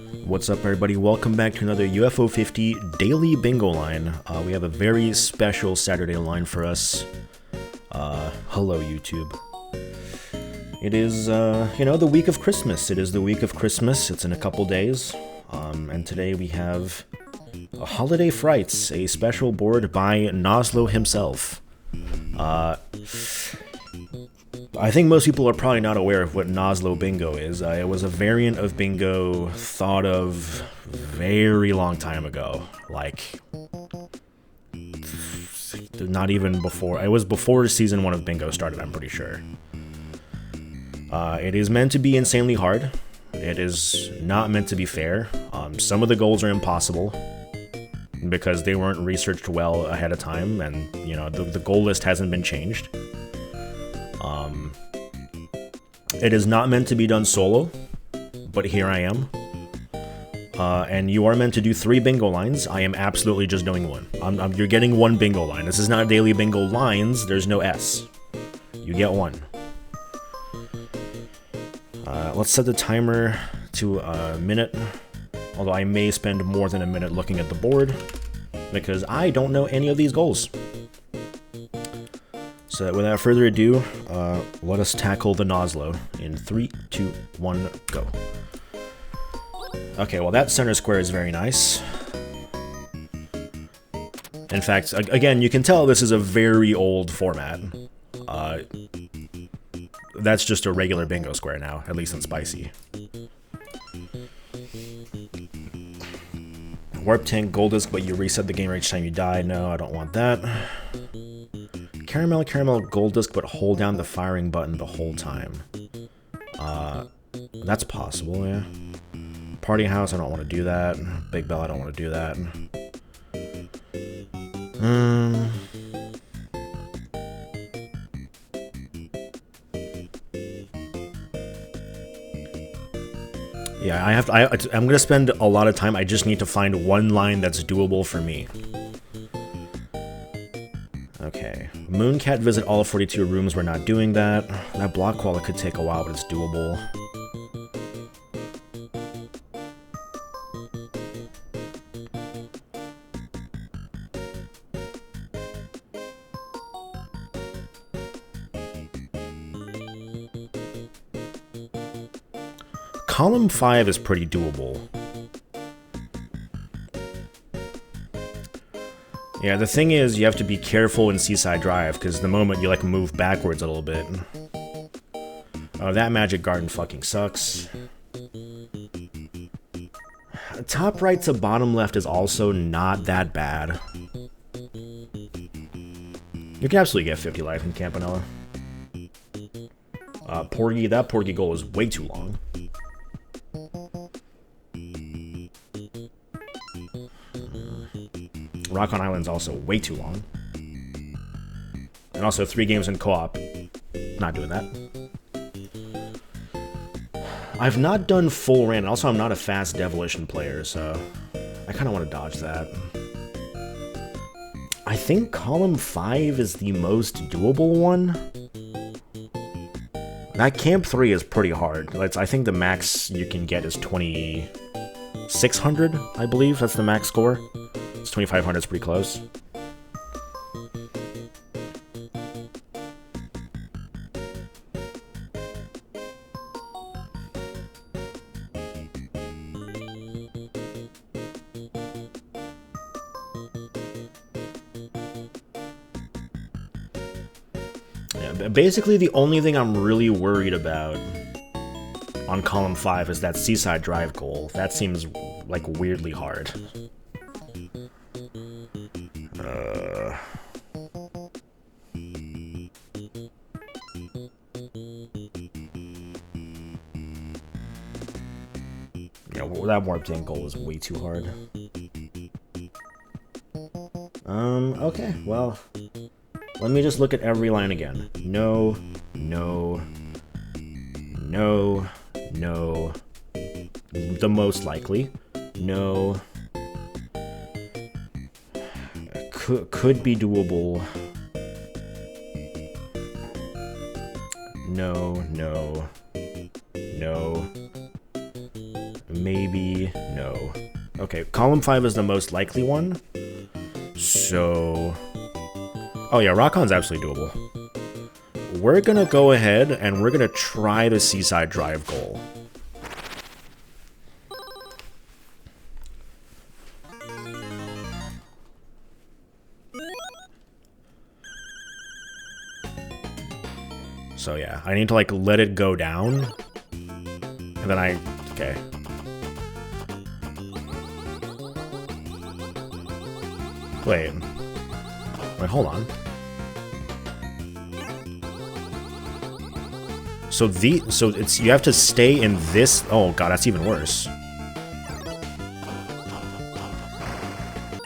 What's up, everybody? Welcome back to another UFO 50 daily bingo line. We have a very special Saturday line for us. Hello, YouTube. It is, the week of Christmas. It is the week of Christmas. It's in a couple days. And today we have a Holiday Frights, a special board by Nozzlo himself. I think most people are probably not aware of what Nozzlo Bingo is. It was a variant of bingo thought of very long time ago. Like, not even before. It was before season 1 of bingo started, I'm pretty sure. It is meant to be insanely hard. It is not meant to be fair. Some of the goals are impossible because they weren't researched well ahead of time, and, the goal list hasn't been changed. It is not meant to be done solo, but here I am. And you are meant to do 3 bingo lines. I am absolutely just doing one. You're getting 1 bingo line. This is not daily bingo lines. There's no S. You get 1. Let's set the timer to a minute. Although I may spend more than a minute looking at the board, because I don't know any of these goals. So without further ado, let us tackle the Nozzlo in 3, 2, 1, go. Okay, well that center square is very nice. In fact, again, you can tell this is a very old format. That's just a regular bingo square now, at least in Spicy. Warp tank, gold disc, but you reset the game each time you die. No, I don't want that. Caramel, gold disc, but hold down the firing button the whole time. That's possible, yeah. Party house, I don't want to do that. Big bell, I don't want to do that. Yeah, I'm gonna spend a lot of time. I just need to find one line that's doable for me. Okay, Mooncat visit all 42 rooms. We're not doing that. That block wall, it could take a while, but it's doable. Column 5 is pretty doable. Yeah, the thing is, you have to be careful in Seaside Drive, because the moment you, move backwards a little bit. Oh, that Magic Garden fucking sucks. Top right to bottom left is also not that bad. You can absolutely get 50 life in Campanella. That Porgy goal is way too long. Rock on Island's also way too long. And also 3 games in co-op. Not doing that. I've not done full ran, and also I'm not a fast Devolution player, so I kind of want to dodge that. I think column 5 is the most doable one. That Camp 3 is pretty hard. I think the max you can get is 2,600, I believe. That's the max score. 2,500 is pretty close. Yeah, basically the only thing I'm really worried about on column 5 is that Seaside Drive goal. That seems weirdly hard. That warp tank goal is way too hard. Okay, well, let me just look at every line again. No, no, no, no, the most likely, no, could be doable, no, no, no, maybe, no. Okay, column 5 is the most likely one. So... Oh yeah, Rockon's absolutely doable. We're gonna go ahead and we're gonna try the Seaside Drive goal. So yeah, I need to like let it go down. And then okay. Wait, hold on. So it's, you have to stay in this, oh god, that's even worse.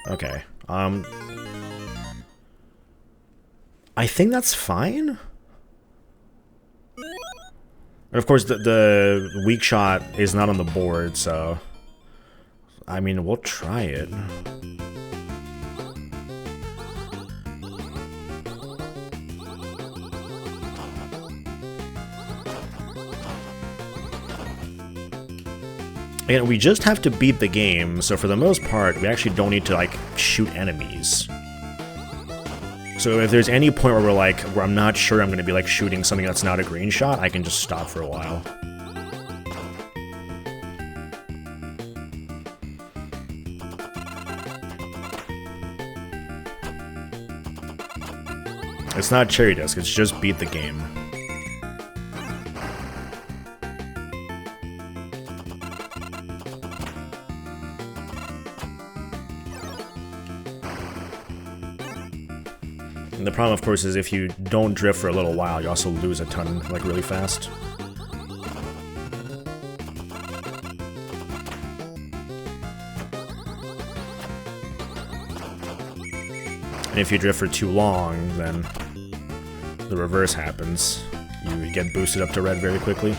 Okay, I think that's fine. And of course, the weak shot is not on the board, so... I mean, we'll try it. And we just have to beat the game, so for the most part, we actually don't need to, like, shoot enemies. So if there's any point where where I'm not sure I'm going to be, like, shooting something that's not a green shot, I can just stop for a while. It's not Cherry Disc, it's just beat the game. And the problem, of course, is if you don't drift for a little while, you also lose a ton, like, really fast. And if you drift for too long, then the reverse happens. You get boosted up to red very quickly.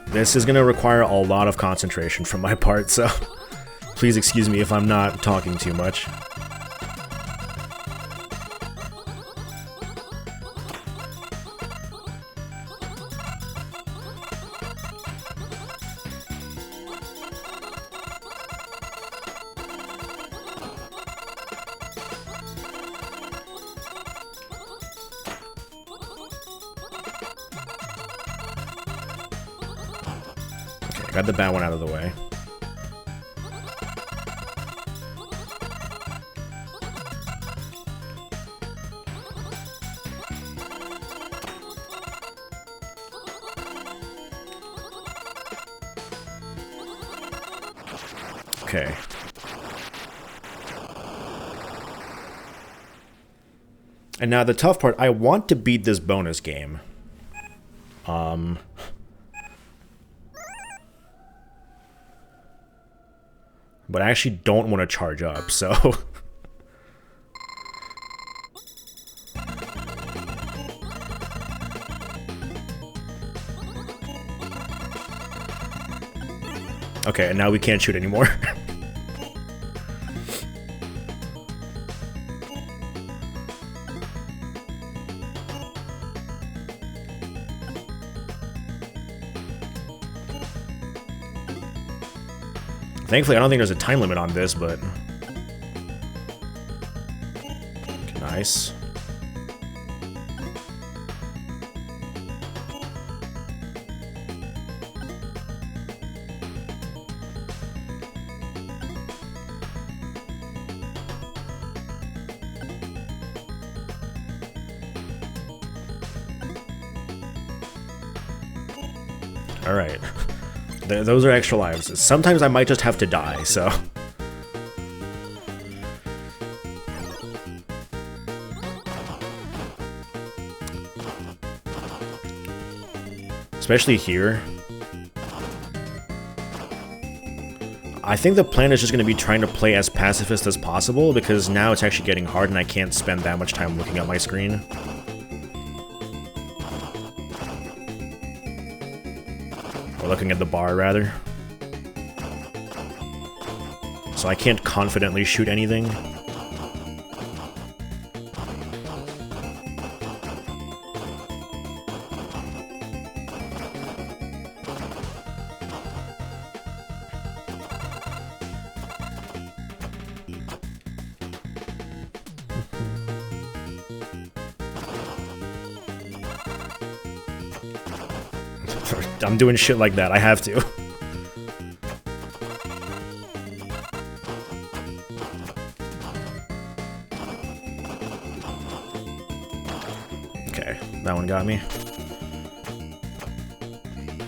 This is going to require a lot of concentration from my part, so please excuse me if I'm not talking too much. Got the bad one out of the way. Okay. And now the tough part, I want to beat this bonus game. But I actually don't want to charge up, so... Okay, and now we can't shoot anymore. Thankfully, I don't think there's a time limit on this, but... Nice. Alright. Those are extra lives. Sometimes I might just have to die, so... Especially here. I think the plan is just going to be trying to play as pacifist as possible, because now it's actually getting hard and I can't spend that much time looking at my screen. Or looking at the bar, rather. So I can't confidently shoot anything. I'm doing shit like that. I have to. Okay, that one got me.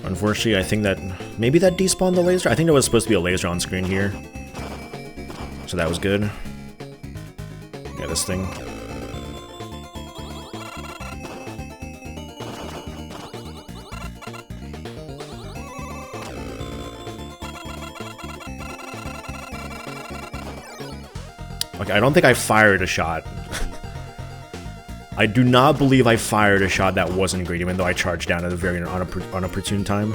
Unfortunately, I think that... Maybe that despawned the laser? I think there was supposed to be a laser on screen here. So that was good. Yeah, this thing. Okay, I don't think I fired a shot. I do not believe I fired a shot that wasn't green, even though I charged down at a very unopportune time.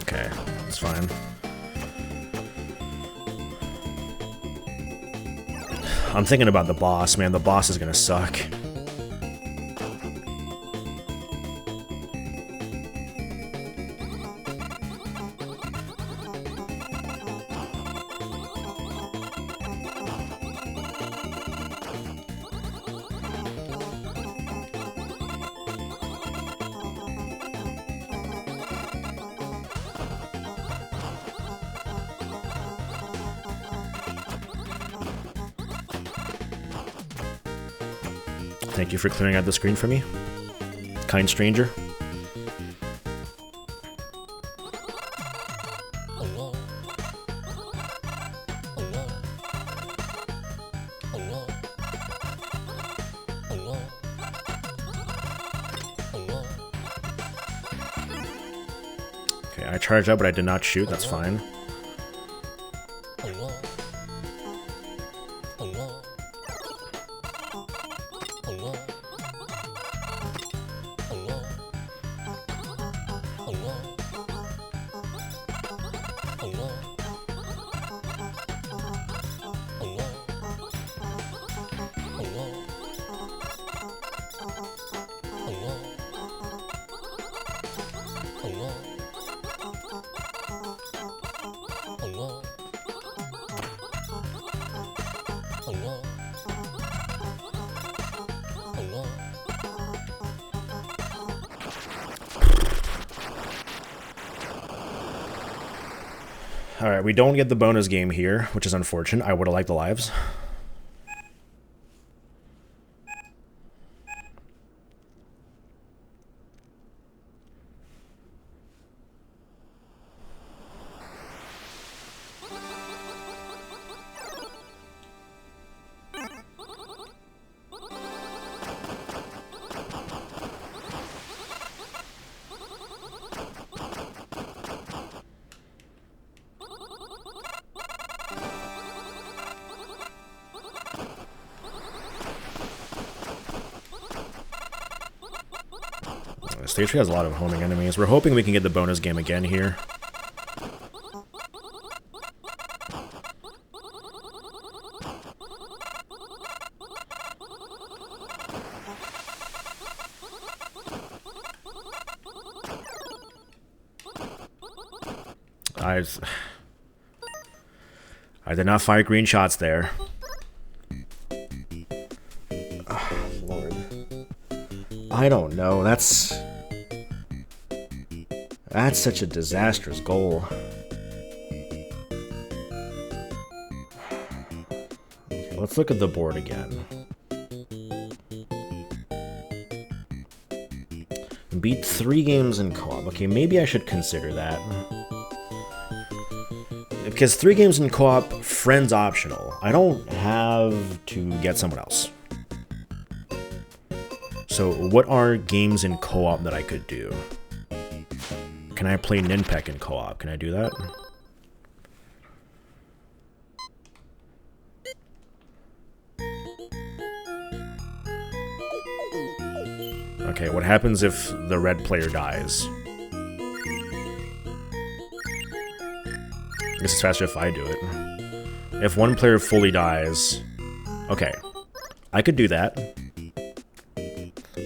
Okay, that's fine. I'm thinking about the boss, man. The boss is gonna suck. Thank you for clearing out the screen for me, kind stranger. Okay, I charged up, but I did not shoot. That's fine. Alright, we don't get the bonus game here, which is unfortunate. I would have liked the lives. Stage 3 has a lot of homing enemies. We're hoping we can get the bonus game again here. I did not fire green shots there. Oh, Lord. I don't know. That's such a disastrous goal. Okay, let's look at the board again. Beat 3 games in co-op. Okay, maybe I should consider that. Because 3 games in co-op, friends optional. I don't have to get someone else. So what are games in co-op that I could do? Can I play Ninpek in co-op? Can I do that? Okay, what happens if the red player dies? I guess it's faster if I do it. If one player fully dies... Okay. I could do that.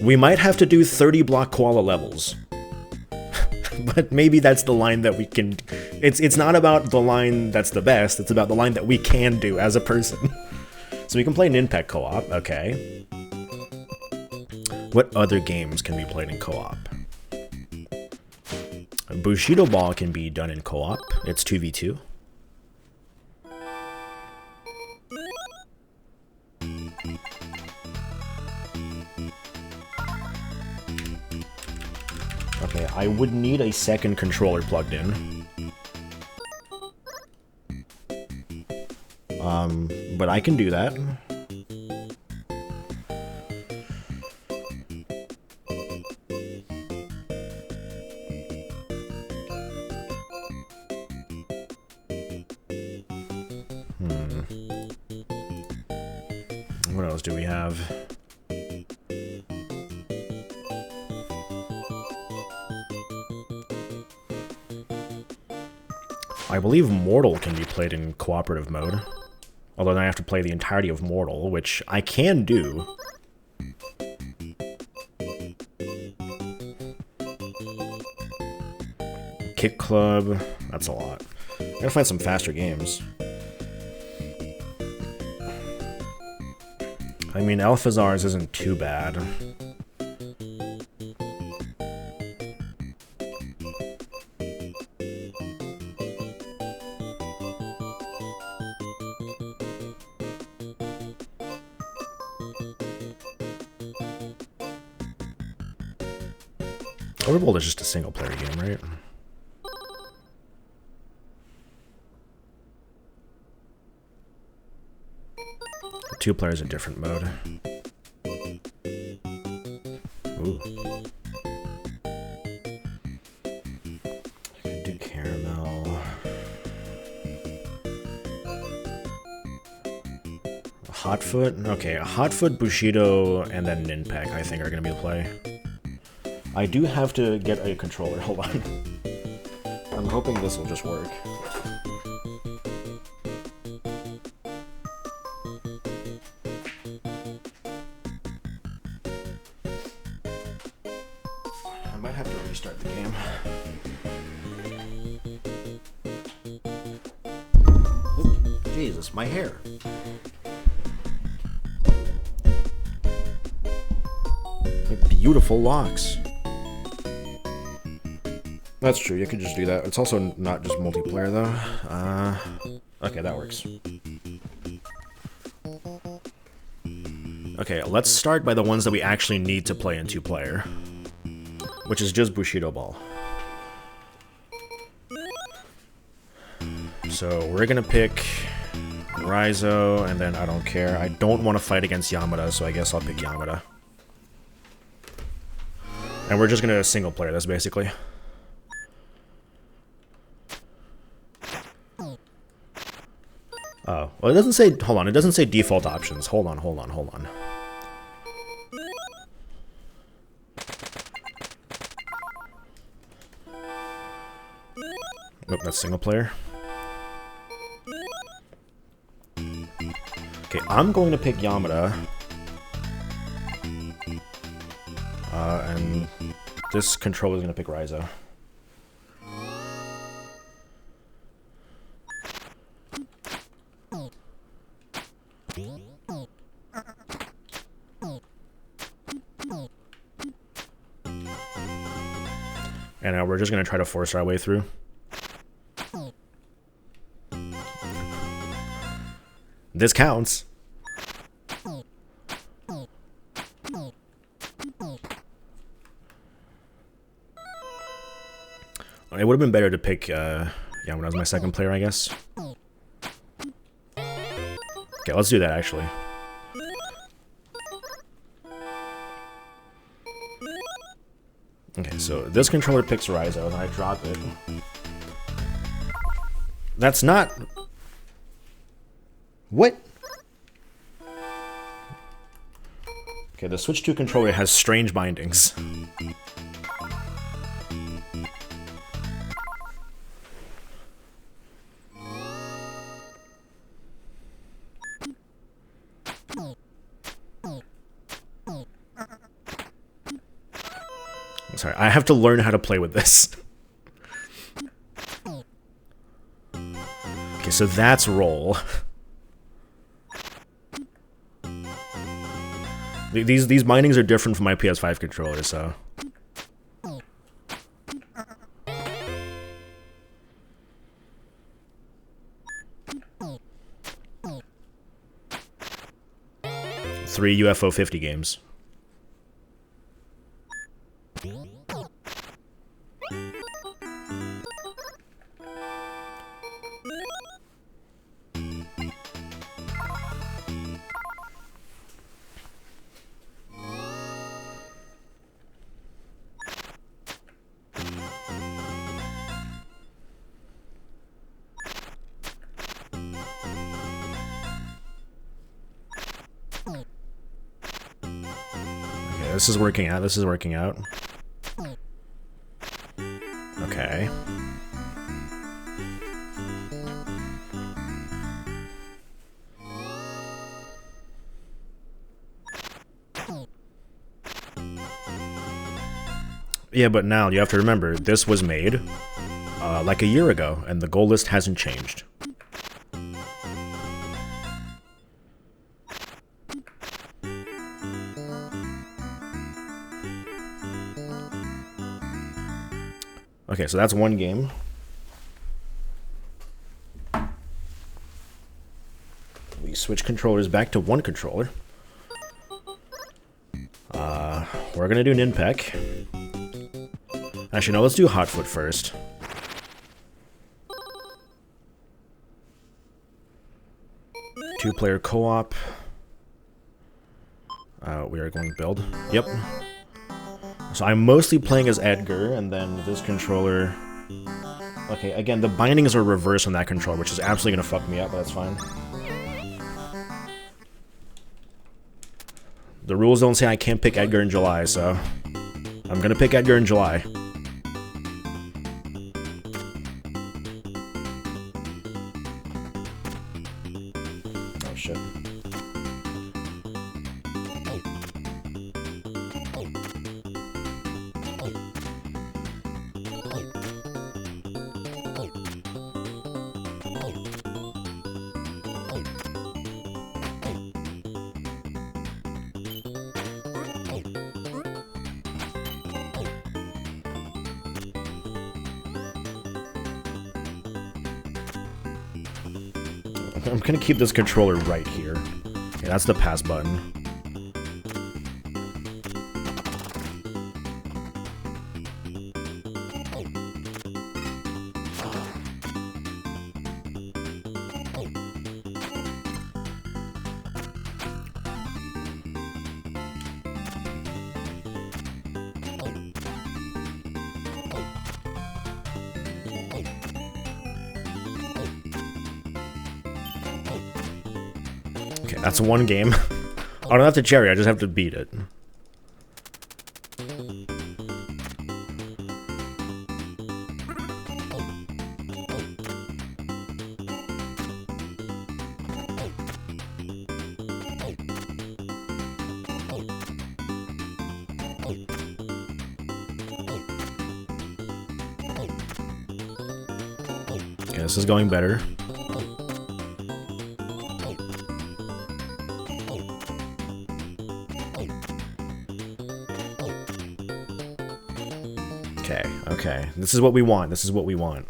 We might have to do 30 block koala levels. But maybe that's the line that we can... It's not about the line that's the best, it's about the line that we can do as a person. So we can play Ninpek co-op, okay. What other games can be played in co-op? Bushido Ball can be done in co-op. It's 2v2. Okay, I would need a second controller plugged in. But I can do that. What else do we have? I believe Mortal can be played in cooperative mode. Although then I have to play the entirety of Mortal, which I can do. Kick Club, that's a lot. I gotta find some faster games. I mean, Alphazars isn't too bad. Overbold is just a single player game, right? Two players in different mode. Ooh. I could do Caramel. Hotfoot? Okay, Hotfoot, Bushido, and then Ninpek, I think, are going to be the play. I do have to get a controller. Hold on. I'm hoping this will just work. I might have to restart the game. Oh, Jesus, my hair. My beautiful locks. That's true, you could just do that. It's also not just multiplayer, though. Okay, that works. Okay, let's start by the ones that we actually need to play in two-player. Which is just Bushido Ball. So, we're gonna pick Raizo, and then I don't care. I don't want to fight against Yamada, so I guess I'll pick Yamada. And we're just gonna single-player this, basically. Oh, well, it doesn't say, hold on, it doesn't say default options. Hold on. Nope, that's single player. Okay, I'm going to pick Yamada. And this controller is going to pick Raizo. And now we're just going to try to force our way through. This counts. It would have been better to pick Yamada as my second player, I guess. Okay, let's do that, actually. Okay, so this controller picks Raizo, and I drop it. That's not... What? Okay, the Switch 2 controller has strange bindings. Sorry, I have to learn how to play with this. Okay, so that's roll. These bindings are different from my PS5 controller, so... Three UFO 50 games. This is working out, this is working out. Okay. Yeah, but now you have to remember, this was made like a year ago, and the goal list hasn't changed. Okay, so that's one game. We switch controllers back to one controller. We're gonna do Ninpek. Actually, no, let's do Hotfoot first. Two-player co-op. We are going to build. Yep. So I'm mostly playing as Edgar, and then this controller... Okay, again, the bindings are reversed on that controller, which is absolutely gonna fuck me up, but that's fine. The rules don't say I can't pick Edgar in July, so... I'm gonna pick Edgar in July. Oh, shit. I'm gonna keep this controller right here. Yeah, that's the pass button. Okay, that's one game. I don't have to cherry, I just have to beat it. Okay, this is going better. Okay, this is what we want, this is what we want.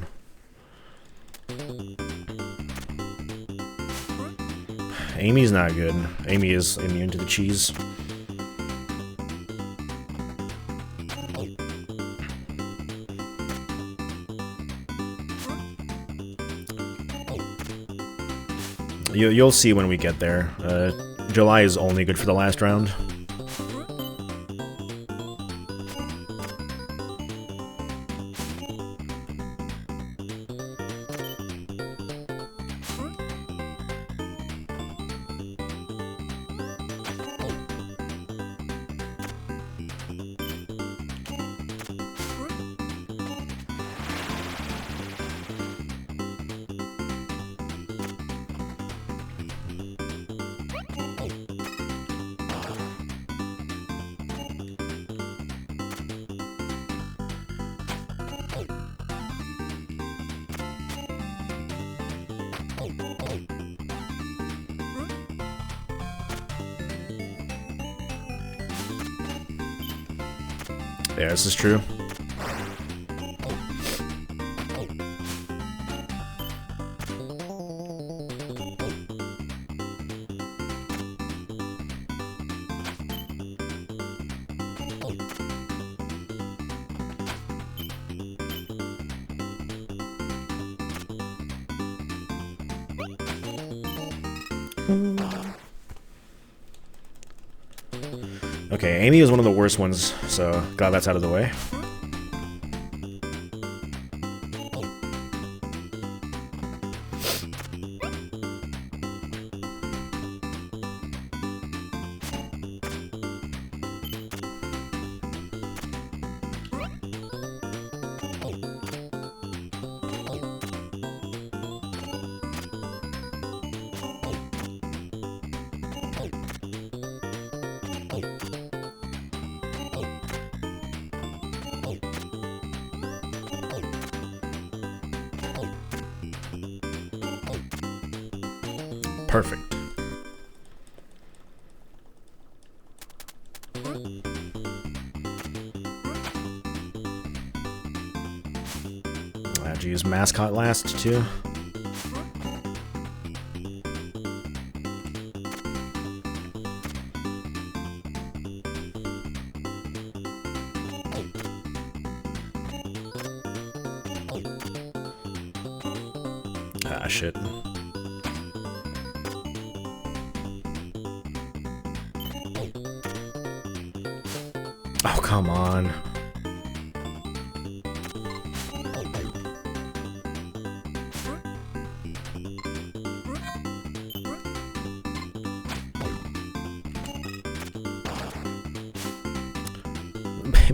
Amy's not good. Amy is immune to the cheese. You'll see when we get there. July is only good for the last round. Yeah, this is true. Okay, Amy is one of the worst ones, so glad that's out of the way. Perfect. I'd use mascot last too. Ah, shit. Oh, come on.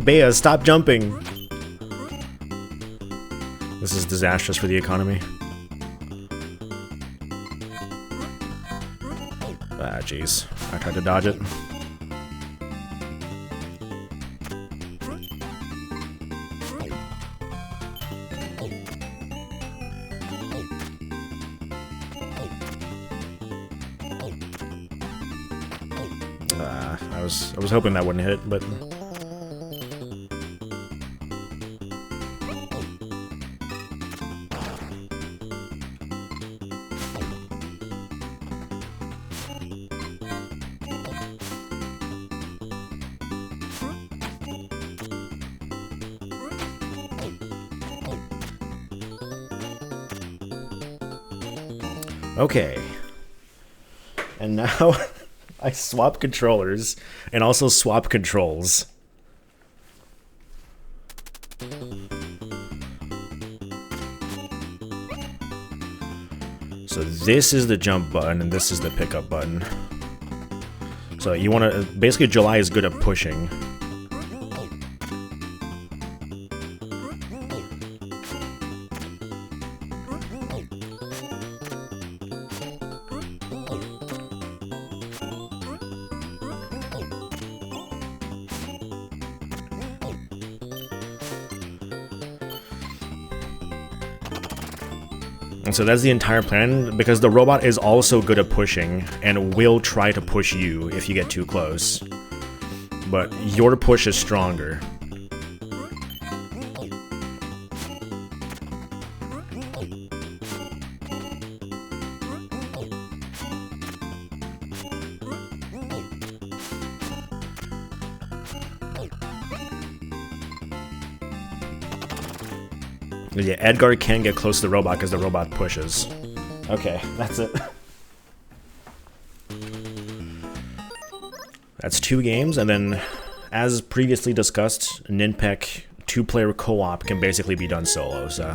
Bea, stop jumping! This is disastrous for the economy. Ah, jeez. I tried to dodge it. I was hoping that wouldn't hit, but okay. And now I swap controllers and also swap controls. So this is the jump button and this is the pickup button. So you want to, basically July is good at pushing. And so that's the entire plan, because the robot is also good at pushing, and will try to push you if you get too close. But your push is stronger. Yeah, Edgar can get close to the robot because the robot pushes. Okay, that's it. That's 2 games, and then, as previously discussed, Ninpek 2-player co-op can basically be done solo, so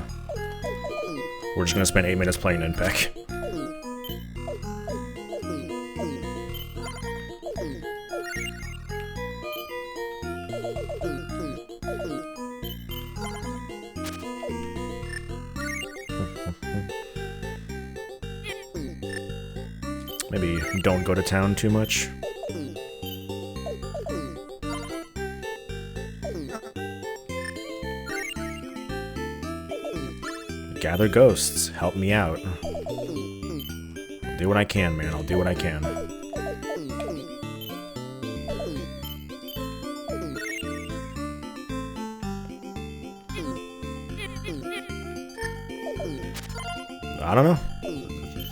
we're just gonna spend 8 minutes playing Ninpek. Maybe don't go to town too much. Gather ghosts, help me out. Do what I can, man. I'll do what I can. I don't know.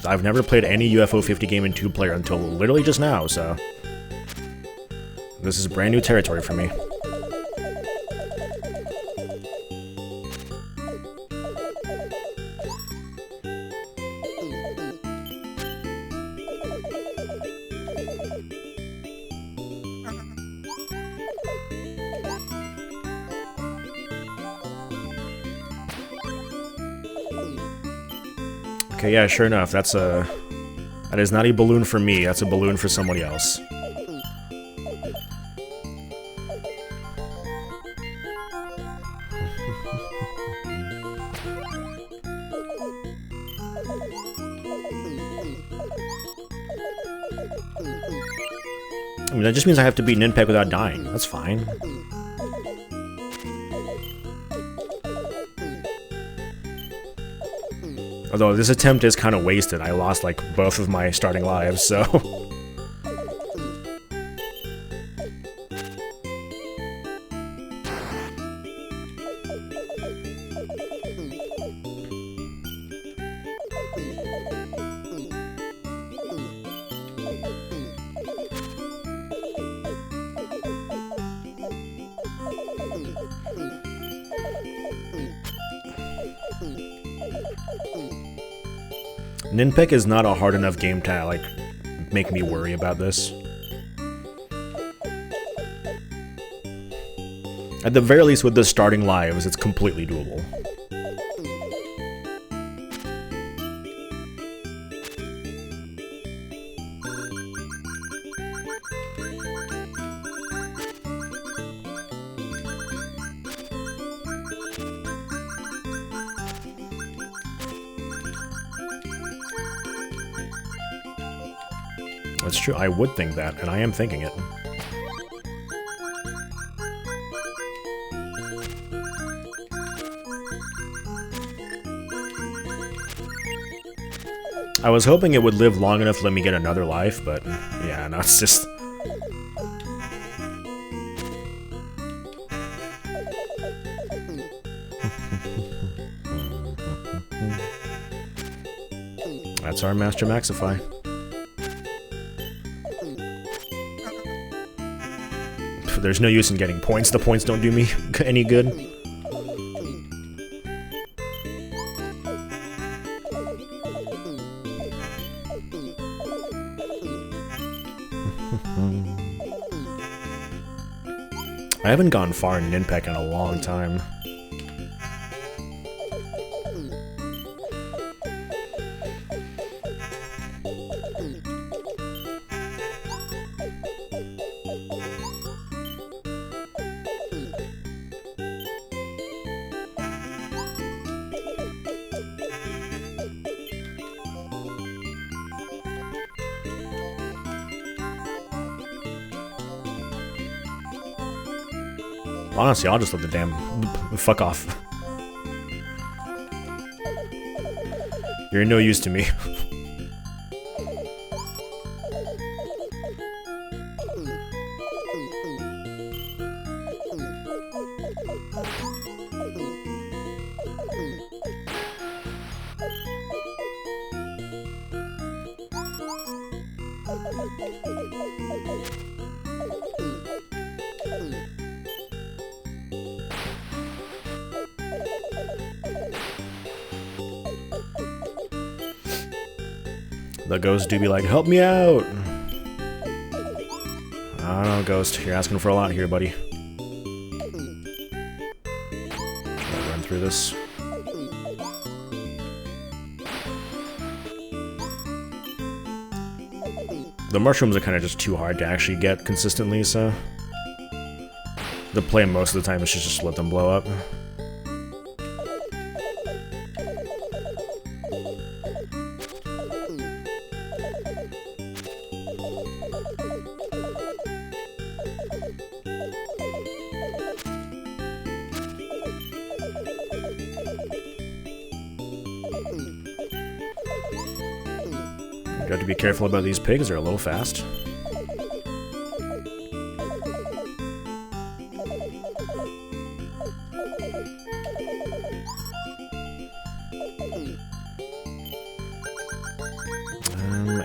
I've never played any UFO 50 game in 2-player until literally just now, so... This is brand new territory for me. Okay, yeah, sure enough, that is not a balloon for me, that's a balloon for somebody else. I mean, that just means I have to beat Ninpeg without dying. That's fine. Although this attempt is kind of wasted. I lost, like, both of my starting lives, so... Ninpeg is not a hard enough game to, like, make me worry about this. At the very least, with the starting lives, it's completely doable. That's true, I would think that, and I am thinking it. I was hoping it would live long enough to let me get another life, but yeah, no, it's just... That's our Master Maxify. There's no use in getting points. The points don't do me any good. I haven't gone far in Ninpeg in a long time. Honestly, I'll just let the damn... fuck off. You're no use to me. The ghost do be like, help me out! I don't know, Ghost. You're asking for a lot here, buddy. I'll run through this. The mushrooms are kind of just too hard to actually get consistently, so... The play most of the time is just let them blow up. You have to be careful about these pigs, they're a little fast.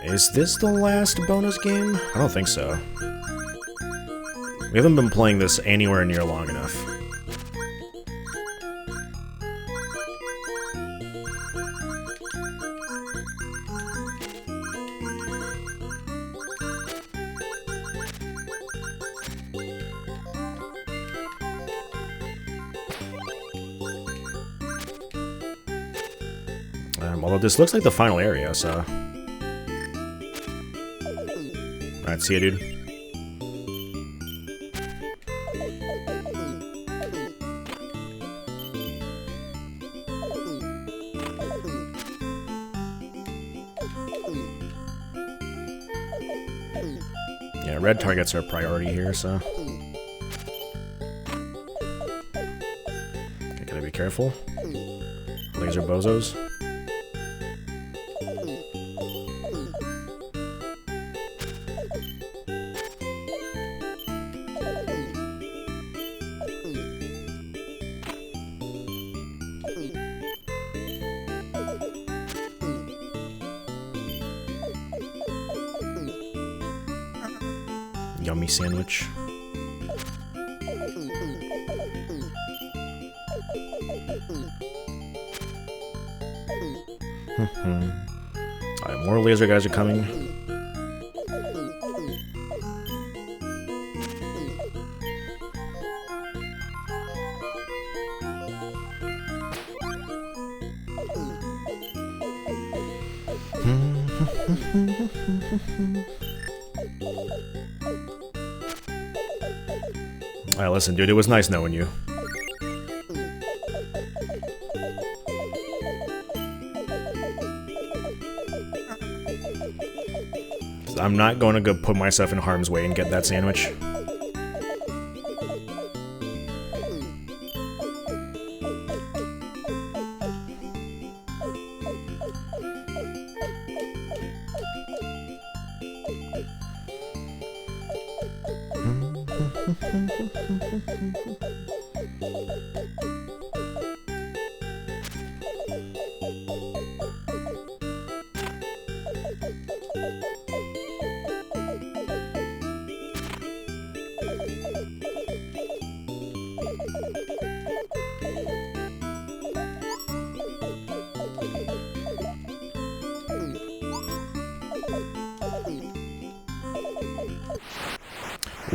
Is this the last bonus game? I don't think so. We haven't been playing this anywhere near long enough. Although this looks like the final area, so... Alright, see ya, dude. Yeah, red targets are a priority here, so... Okay, gotta be careful. Laser bozos. Yummy sandwich. Alright, more laser guys are coming. Alright, listen, dude, it was nice knowing you. I'm not going to go put myself in harm's way and get that sandwich.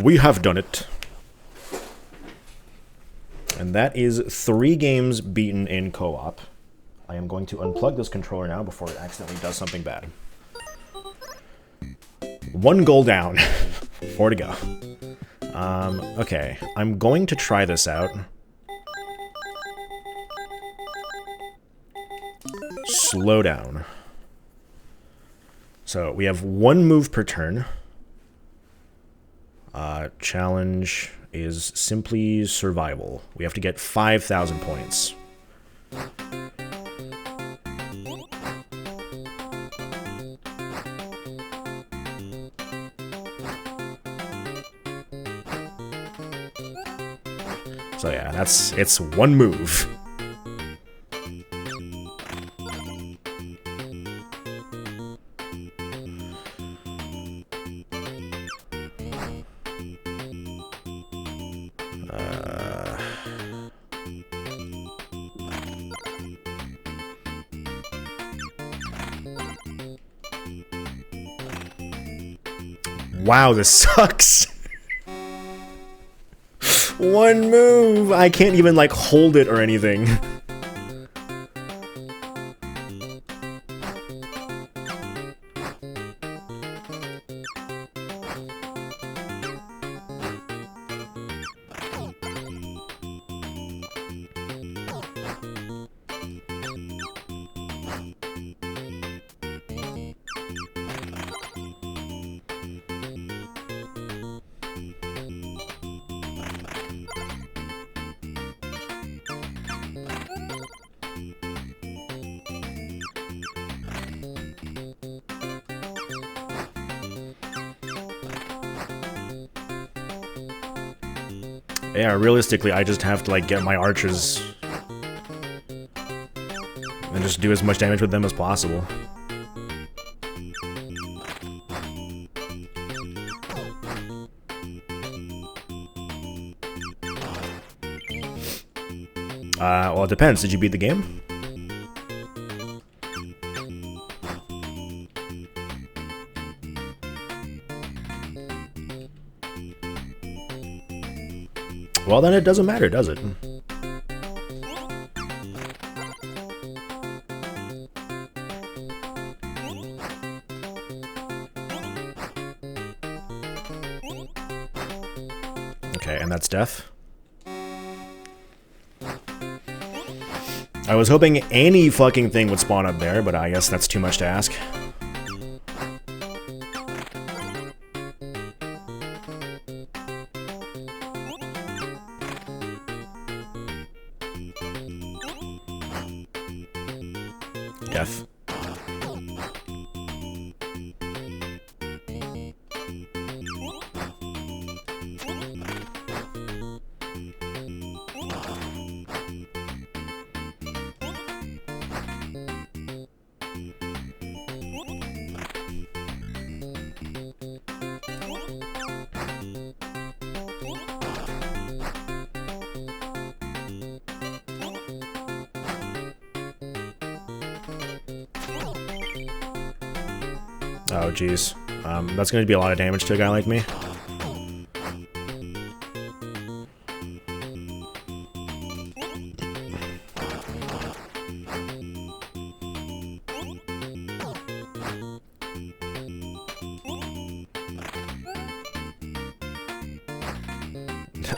We have done it. And that is 3 games beaten in co-op. I am going to unplug this controller now before it accidentally does something bad. 1 goal down. 4 to go. Okay, I'm going to try this out. Slow down. So, we have 1 move per turn. Challenge is simply survival. We have to get 5,000 points. So yeah, it's 1 move. Wow, this sucks. 1 move. I can't even like hold it or anything. Yeah, realistically, I just have to, like, get my archers and just do as much damage with them as possible. Well, it depends. Did you beat the game? Well, then it doesn't matter, does it? Okay, and that's death. I was hoping any fucking thing would spawn up there, but I guess that's too much to ask. Death. Oh, jeez. That's going to be a lot of damage to a guy like me.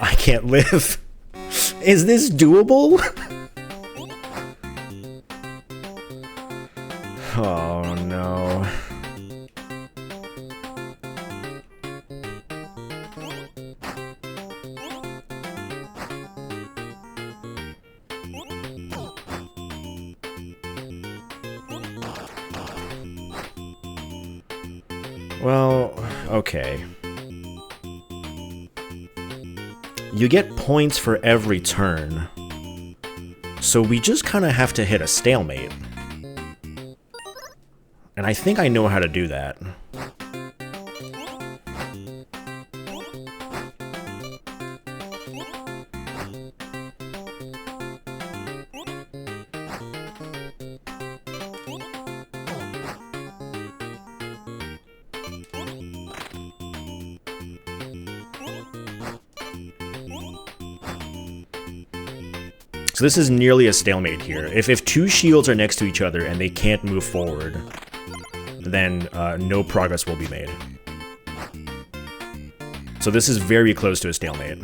I can't live. Is this doable? Oh, no. Well, okay. You get points for every turn, so we just kind of have to hit a stalemate. And I think I know how to do that. So this is nearly a stalemate here. If two shields are next to each other and they can't move forward, then no progress will be made. So this is very close to a stalemate.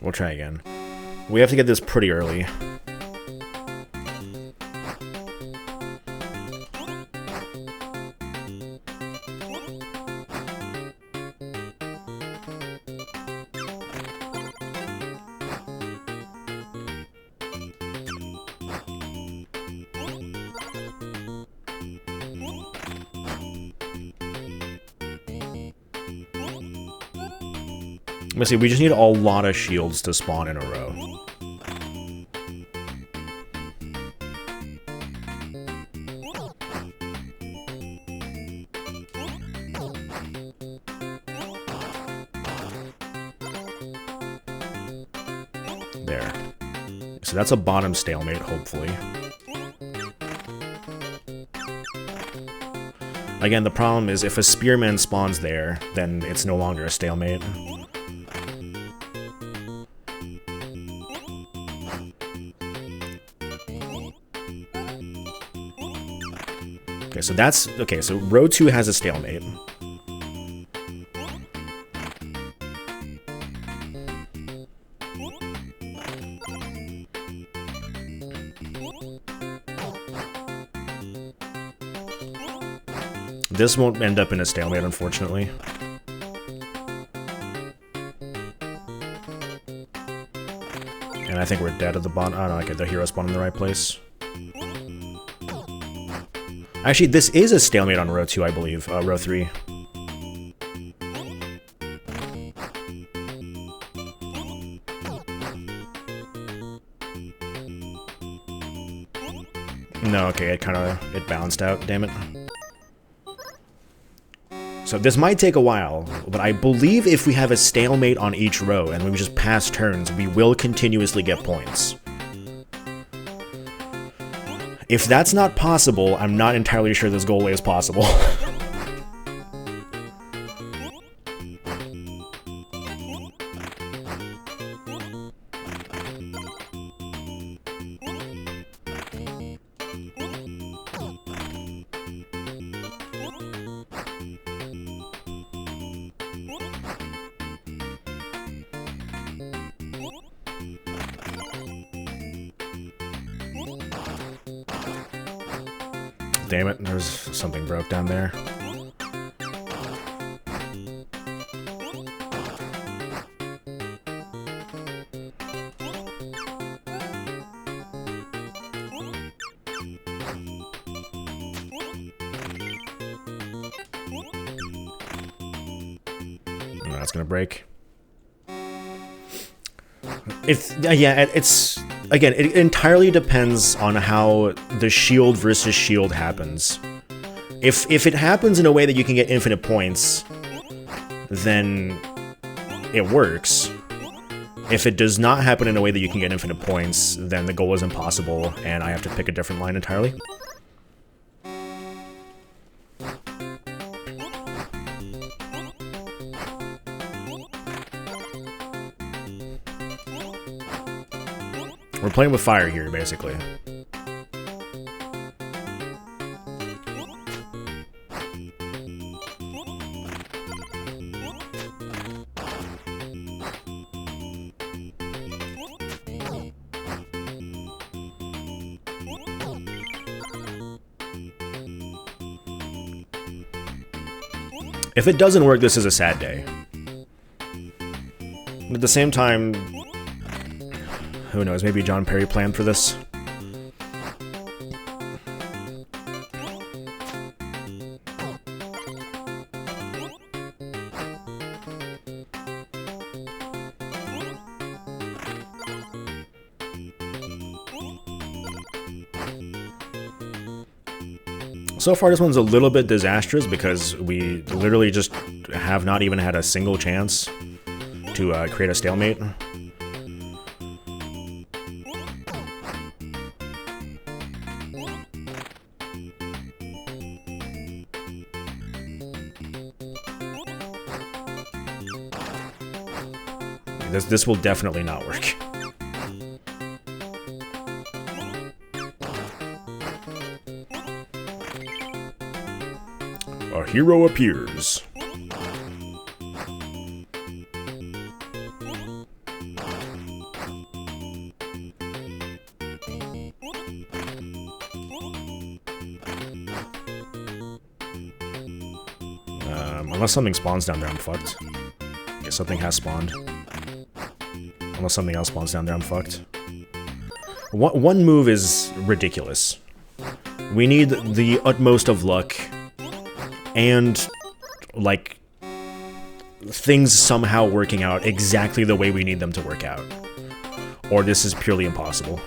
We'll try again. We have to get this pretty early. Let's see, we just need a lot of shields to spawn in a row. There. So that's a bottom stalemate, hopefully. Again, the problem is if a spearman spawns there, then it's no longer a stalemate. Okay, so that's... Okay, so row 2 has a stalemate. this won't end up in a stalemate, unfortunately. And I think we're dead at the bottom. Oh no, okay, the hero spawned in the right place. Actually, this is a stalemate on row 2, I believe. Row 3. No, okay, it balanced out, damn it. So this might take a while, but I believe if we have a stalemate on each row and we just pass turns, we will continuously get points. If that's not possible, I'm not entirely sure this goal is possible. Damn it, there's something broke down there. No, that's gonna break. It's again, it entirely depends on how the shield versus shield happens. If it happens in a way that you can get infinite points, then it works. If it does not happen in a way that you can get infinite points, then the goal is impossible, and I have to pick a different line entirely. We're playing with fire here, basically. If it doesn't work, this is a sad day. But at the same time, who knows, maybe John Perry planned for this. So far, this one's a little bit disastrous because we literally just have not even had a single chance to create a stalemate. This will definitely not work. A hero appears. Unless something spawns down there, I'm fucked. Guess something has spawned. Unless something else spawns down there, I'm fucked. One move is ridiculous. We need the utmost of luck and, like, things somehow working out exactly the way we need them to work out. Or this is purely impossible.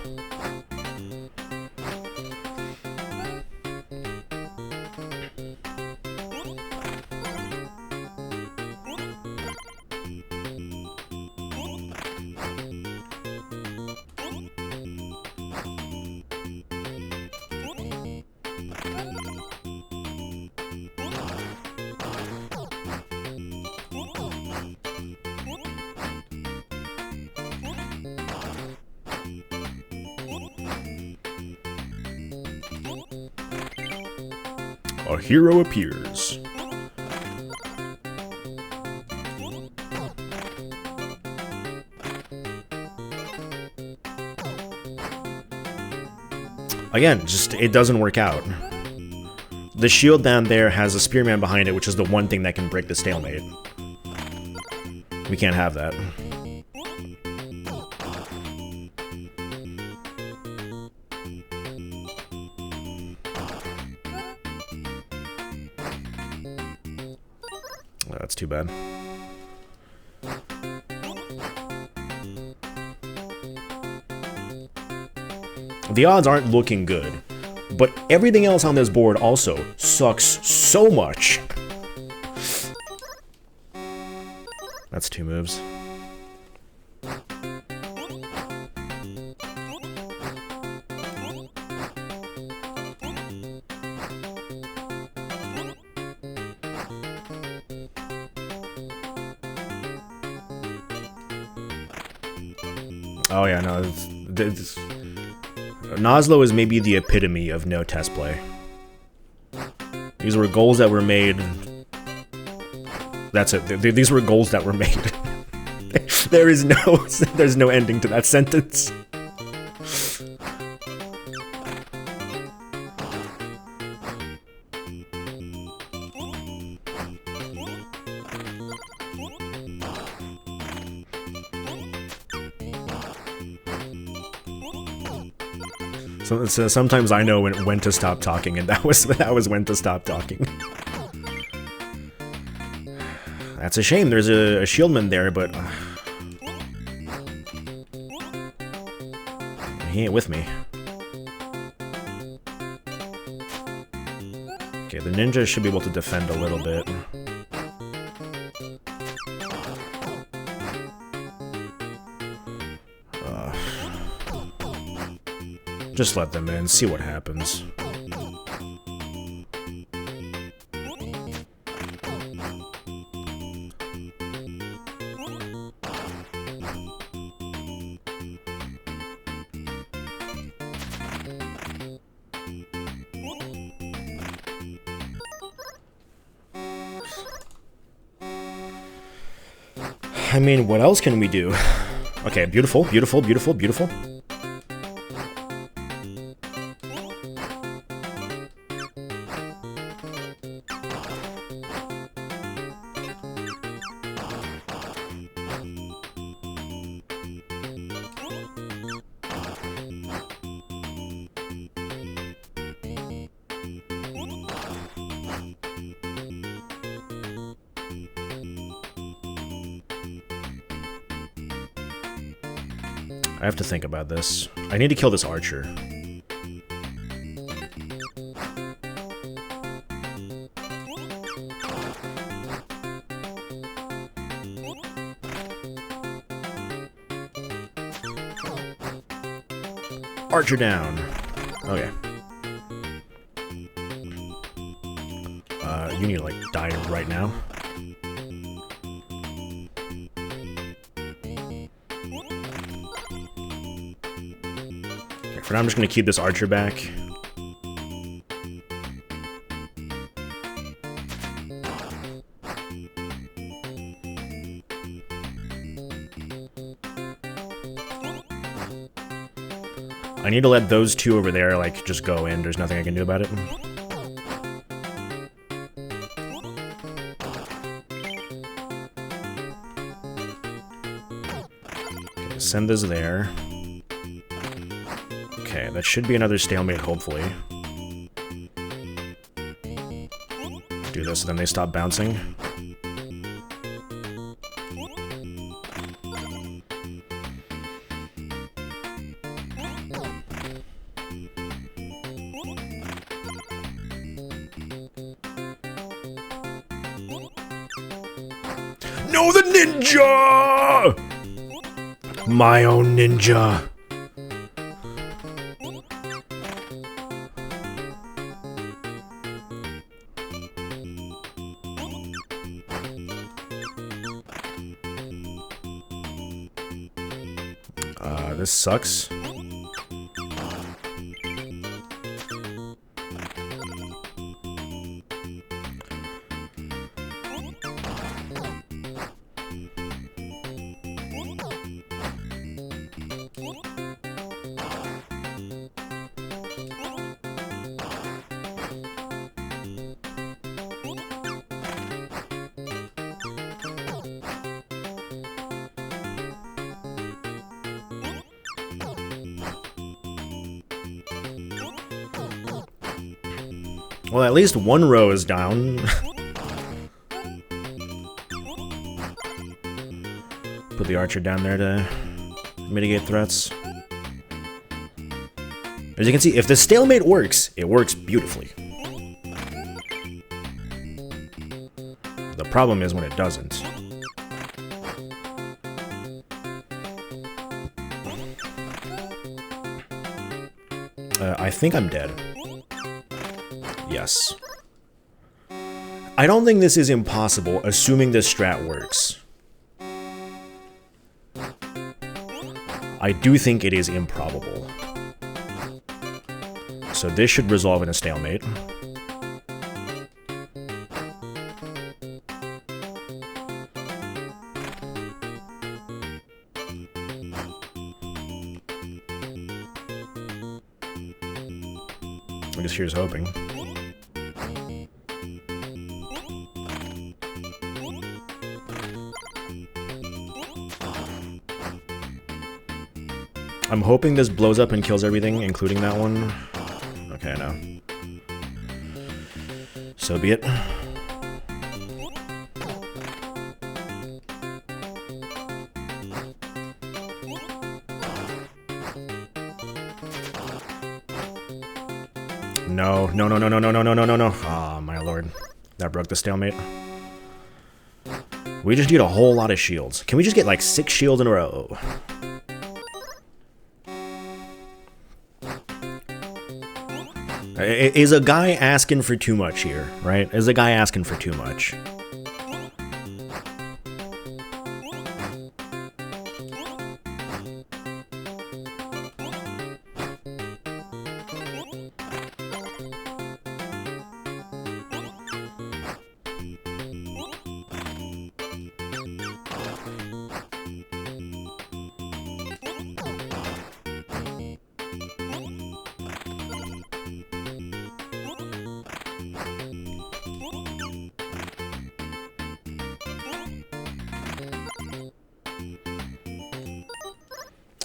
A hero appears. Again, just, it doesn't work out. the shield down there has a spearman behind it, which is the one thing that can break the stalemate. We can't have that. Oh, that's too bad. The odds aren't looking good, but everything else on this board also sucks so much. That's 2 moves. Oh yeah, no, Nozzlo is maybe the epitome of no test play. These were goals that were made. That's it. These were goals that were made. There's no ending to that sentence. So sometimes I know when to stop talking, and that was when to stop talking. That's a shame. There's a shieldman there, but he ain't with me. Okay, the ninja should be able to defend a little bit. Just let them in, see what happens. I mean, what else can we do? Okay, beautiful, beautiful, beautiful, beautiful. I have to think about this. I need to kill this archer. Archer down. Okay. You need to, like, die right now. Okay, for now I'm just gonna keep this archer back. I need to let those two over there, like, just go in. There's nothing I can do about it. Okay, send this there. Okay, that should be another stalemate, hopefully. Do this, and then they stop bouncing. No, the ninja! My own ninja. This sucks. Well, at least one row is down. Put the archer down there to mitigate threats. As you can see, if the stalemate works, it works beautifully. The problem is when it doesn't. I think I'm dead. Yes. I don't think this is impossible, assuming this strat works. I do think it is improbable. So this should resolve in a stalemate. I guess here's hoping. I'm hoping this blows up and kills everything, including that one. Okay, no. So be it. No, no, no, no, no, no, no, no, no, no, no. Ah, my lord. That broke the stalemate. We just need a whole lot of shields. Can we just get like 6 shields in a row? Is a guy asking for too much here, right? Is a guy asking for too much?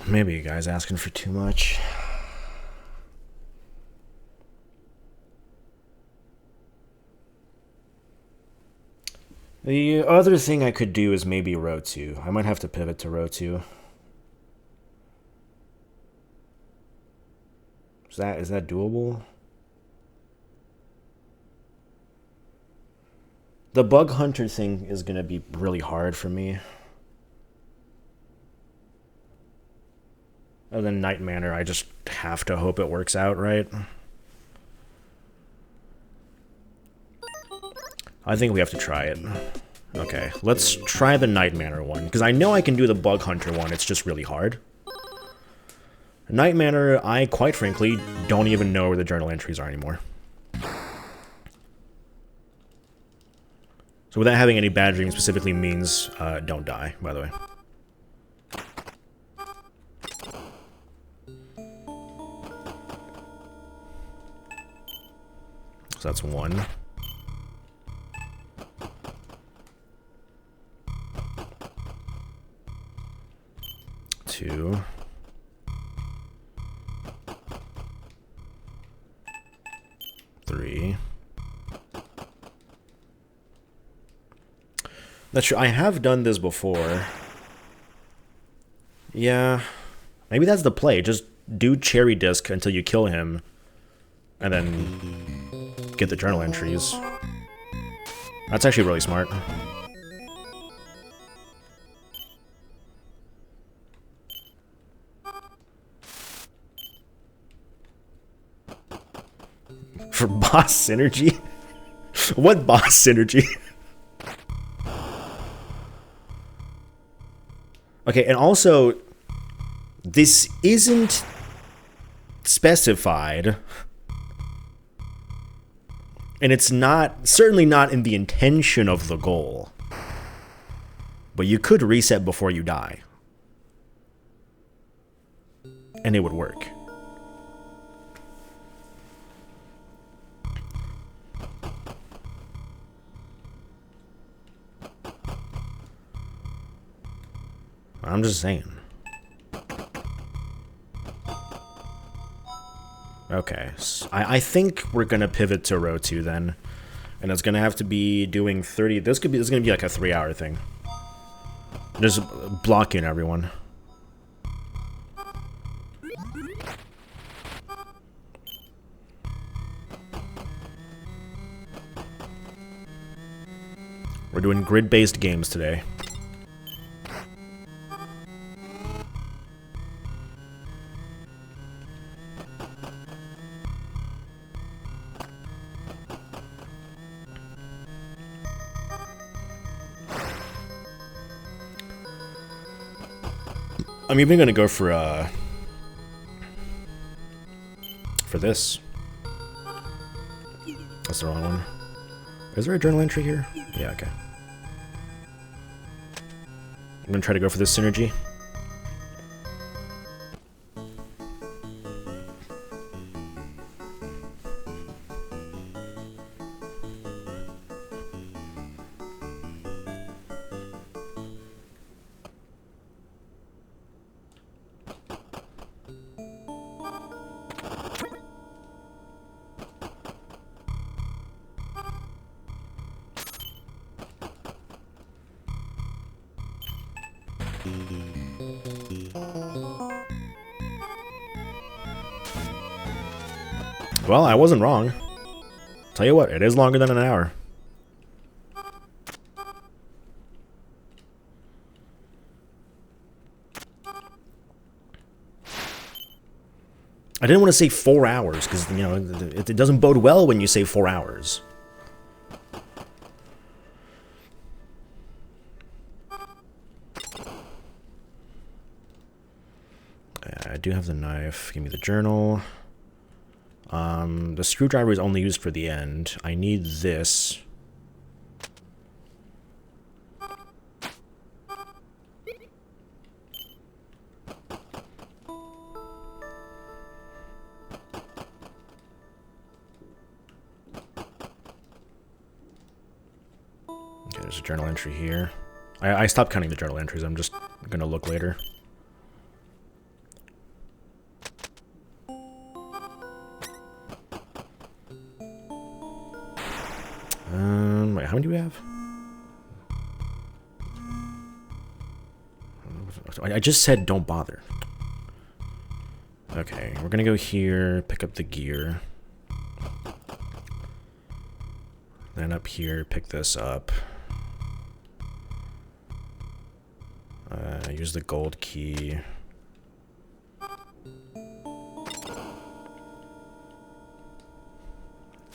Maybe you guys asking for too much. The other thing I could do is maybe row 2. I might have to pivot to row 2. Is that doable? The bug hunter thing is gonna be really hard for me. Other than Night Manor, I just have to hope it works out, right? I think we have to try it. Okay, let's try the Night Manor one, because I know I can do the Bug Hunter one, it's just really hard. Night Manor, I quite frankly don't even know where the journal entries are anymore. So without having any bad dreams specifically means don't die, by the way. So that's 1. 2. 3. That's true. I have done this before. Yeah. Maybe that's the play. Just do Cherry Disc until you kill him. And then get the journal entries. That's actually really smart. For boss synergy? What boss synergy? Okay, and also, this isn't specified. And it's not, certainly not in the intention of the goal. But you could reset before you die. And it would work. I'm just saying. Okay, so I think we're gonna pivot to row 2 then, and it's gonna have to be doing 30. This is gonna be like a 3-hour thing. Just block in everyone. We're doing grid-based games today. I'm even gonna go for this. That's the wrong one. Is there a journal entry here? Yeah, okay. I'm gonna try to go for this synergy. Well, I wasn't wrong. Tell you what, it is longer than an hour. I didn't want to say 4 hours, because, you know, it doesn't bode well when you say 4 hours. I do have the knife. Give me the journal. The screwdriver is only used for the end. I need this. Okay, there's a journal entry here. I stopped counting the journal entries. I'm just gonna look later. Wait, how many do we have? I just said don't bother. Okay, we're gonna go here, pick up the gear. Then up here, pick this up. Use the gold key.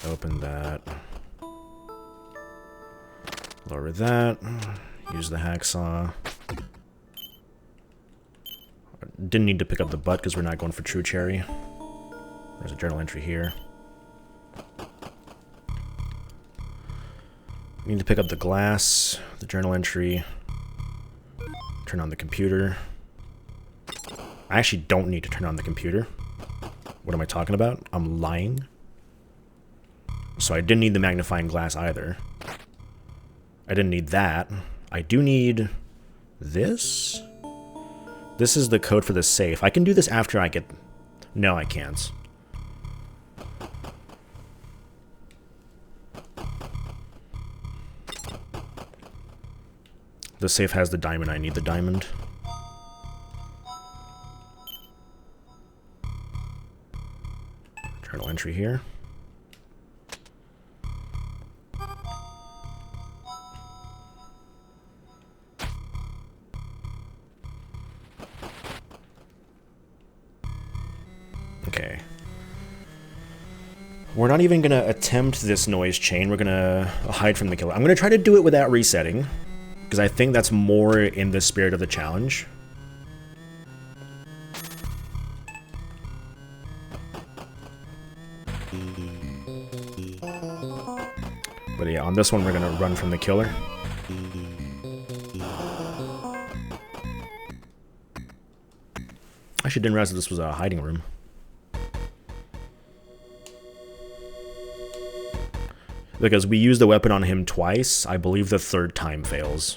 Open that. Lower that. Use the hacksaw. Didn't need to pick up the butt because we're not going for true cherry. There's a journal entry here. Need to pick up the glass, the journal entry. Turn on the computer. I actually don't need to turn on the computer. What am I talking about? I'm lying. So I didn't need the magnifying glass either. I didn't need that. I do need this. This is the code for the safe. I can do this after I get... No, I can't. The safe has the diamond. I need the diamond. Journal entry here. Okay. We're not even gonna attempt this noise chain. We're gonna hide from the killer. I'm gonna try to do it without resetting, because I think that's more in the spirit of the challenge. But yeah, on this one we're gonna run from the killer. I actually didn't realize that this was a hiding room. Because we used the weapon on him twice, I believe the third time fails.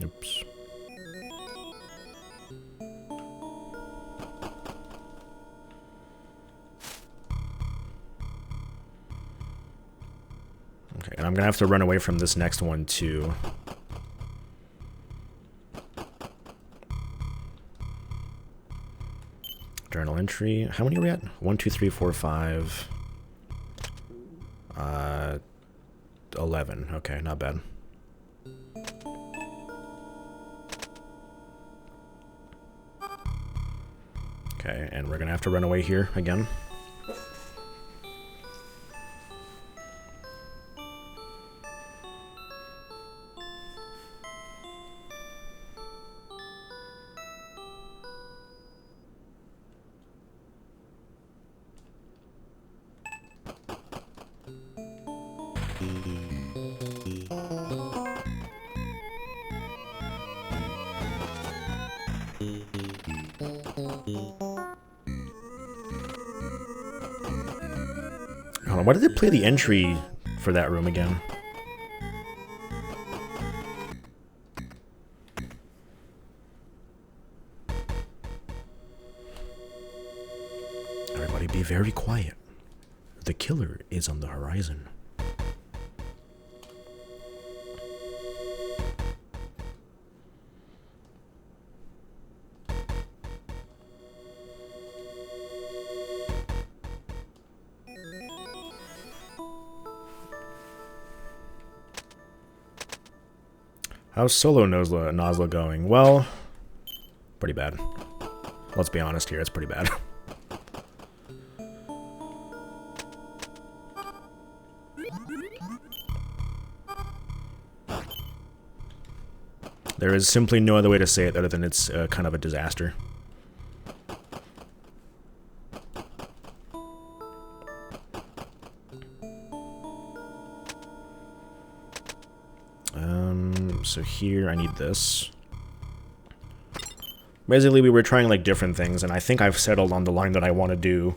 Oops. Okay, and I'm gonna have to run away from this next one too. Journal entry. How many are we at? 1, 2, 3, 4, 5. 11. Okay, not bad. Okay, and we're gonna have to run away here again. Hold on, why did it play the entry for that room again? Everybody be very quiet. The killer is on the horizon. How's solo Nozzlo going? Well, pretty bad. Let's be honest here, it's pretty bad. There is simply no other way to say it other than it's kind of a disaster. So here I need this. Basically, we were trying like different things, and I think I've settled on the line that I want to do,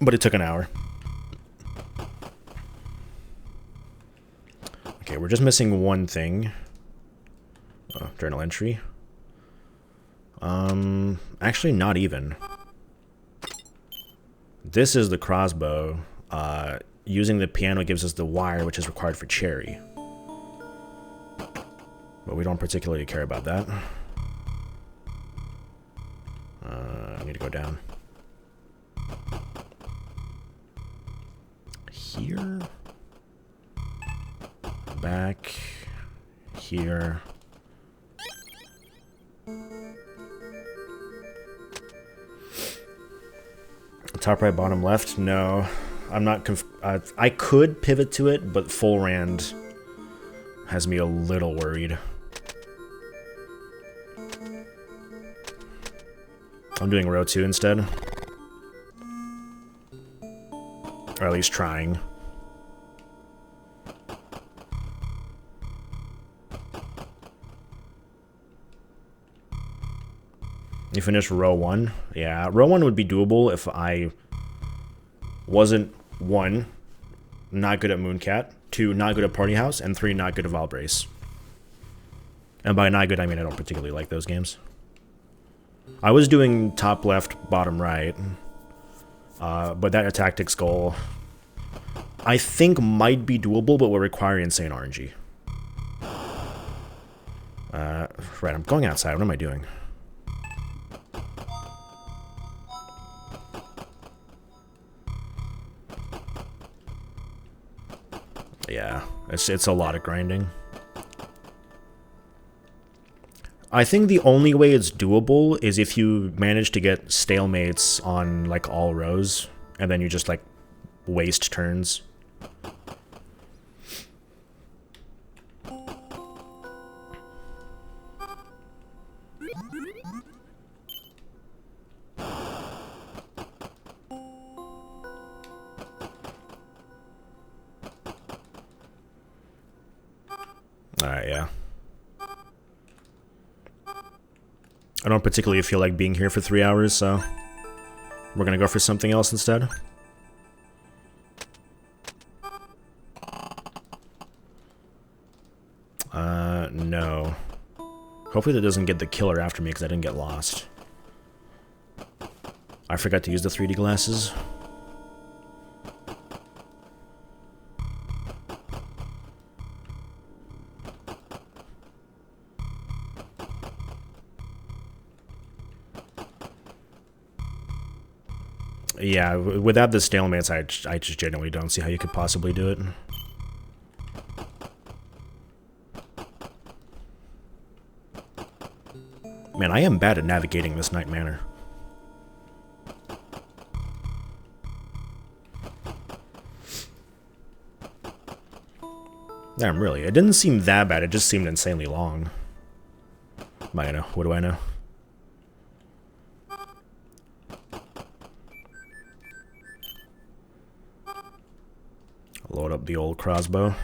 but it took an hour. Okay, we're just missing one thing. Journal entry. Actually not even. This is the crossbow. Using the piano gives us the wire, which is required for Cherry. But we don't particularly care about that. I need to go down. Here. Back. Here. Top right, bottom left? No. I'm not I could pivot to it, but full rand has me a little worried. I'm doing row 2 instead. Or at least trying. You finished row 1? Yeah, row 1 would be doable if I wasn't 1, not good at Mooncat, 2, not good at Party House, and 3, not good at Valbrace. And by not good, I mean I don't particularly like those games. I was doing top left, bottom right, but that tactics goal I think might be doable, but will require insane RNG. Right, I'm going outside. What am I doing? Yeah, it's a lot of grinding. I think the only way it's doable is if you manage to get stalemates on like all rows, and then you just like waste turns. Alright, yeah. I don't particularly feel like being here for 3 hours, so we're gonna go for something else instead. No. Hopefully that doesn't get the killer after me because I didn't get lost. I forgot to use the 3D glasses. Yeah, without the stalemates, I just genuinely don't see how you could possibly do it. Man, I am bad at navigating this night manor. Damn, really. It didn't seem that bad, it just seemed insanely long. But I know, what do I know? Load up the old crossbow.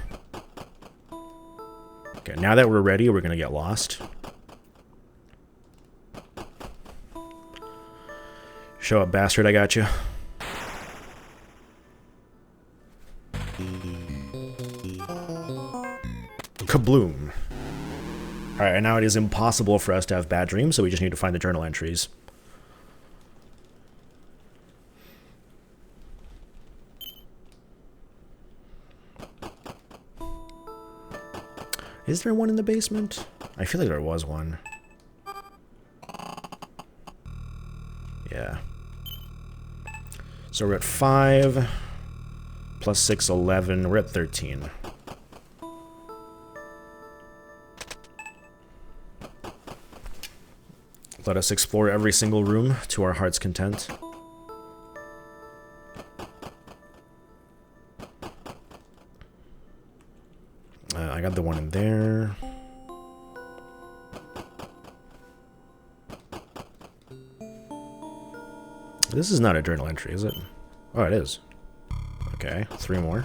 Okay, now that we're ready, we're gonna get lost. Show up, bastard, I got you. Kabloom. Alright, and now it is impossible for us to have bad dreams, so we just need to find the journal entries. Is there one in the basement? I feel like there was one. Yeah. So we're at 5, plus 6, 11. We're at 13. Let us explore every single room to our heart's content. I got the one in there. This is not a journal entry, is it? Oh, it is. Okay, 3 more.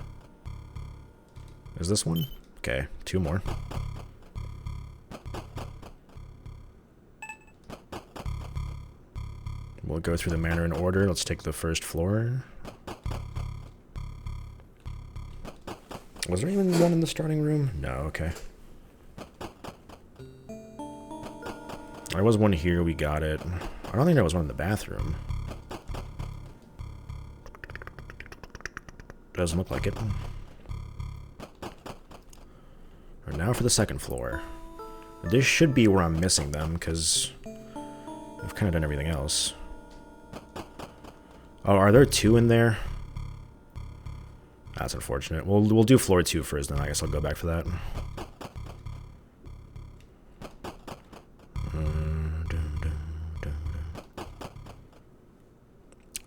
Is this one? Okay, 2 more. We'll go through the manor in order. Let's take the first floor. Was there even one in the starting room? No, okay. There was one here, we got it. I don't think there was one in the bathroom. Doesn't look like it. And now for the second floor. This should be where I'm missing them, because I've kind of done everything else. Oh, are there 2 in there? That's unfortunate. We'll do floor 2 first, then I guess I'll go back for that.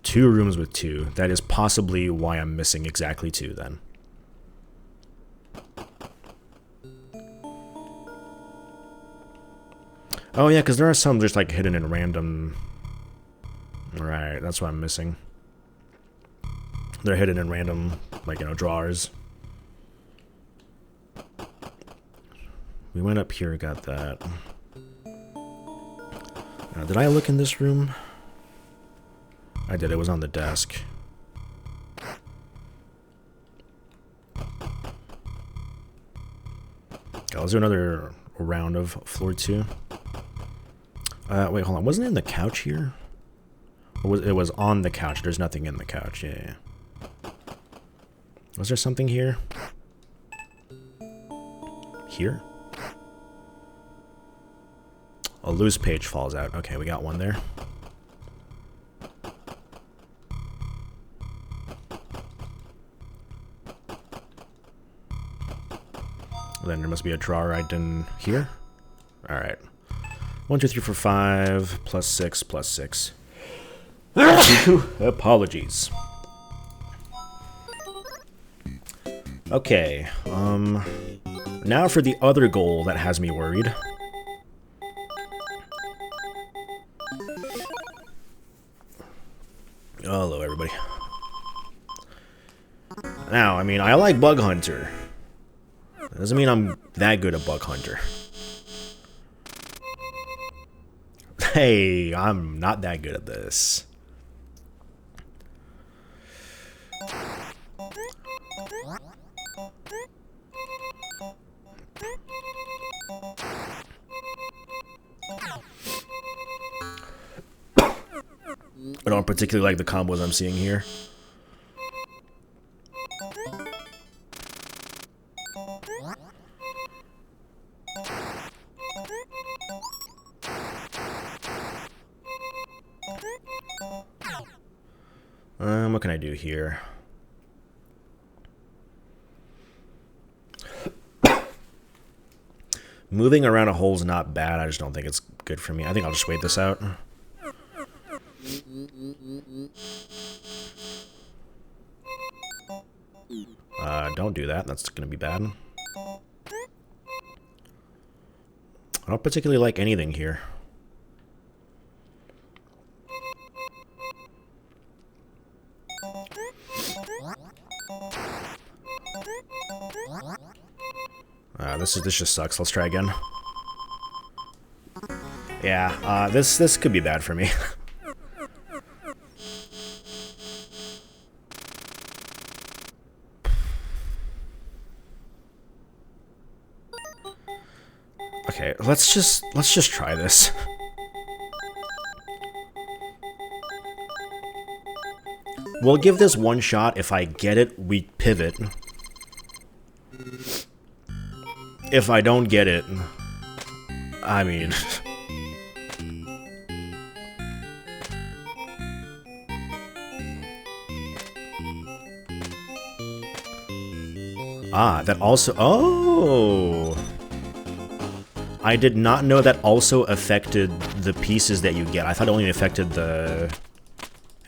Two rooms with 2. That is possibly why I'm missing exactly 2 then. Oh yeah, because there are some just like hidden in random... Right, that's what I'm missing. They're hidden in random, like, you know, drawers. We went up here, got that. Did I look in this room? I did, it was on the desk. Okay, let's do another round of floor 2. Wait, hold on, wasn't it in the couch here? Or it was on the couch, there's nothing in the couch, yeah. Was there something here? Here? A loose page falls out. Okay, we got one there. Then there must be a drawer I didn't hear. Alright. 1, 2, 3, 4, 5, plus 6, plus 6. Apologies. Okay, now for the other goal that has me worried. Hello, everybody. Now, I mean, I like Bug Hunter. That doesn't mean I'm that good at Bug Hunter. Hey, I'm not that good at this. I don't particularly like the combos I'm seeing here. What can I do here? Moving around a hole's not bad, I just don't think it's good for me. I think I'll just wait this out. Don't do that, that's gonna be bad. I don't particularly like anything here. This just sucks. Let's try again. Yeah, this could be bad for me. Okay, let's just try this. We'll give this one shot. If I get it, we pivot. If I don't get it, I mean... that also... Oh! I did not know that also affected the pieces that you get. I thought it only affected the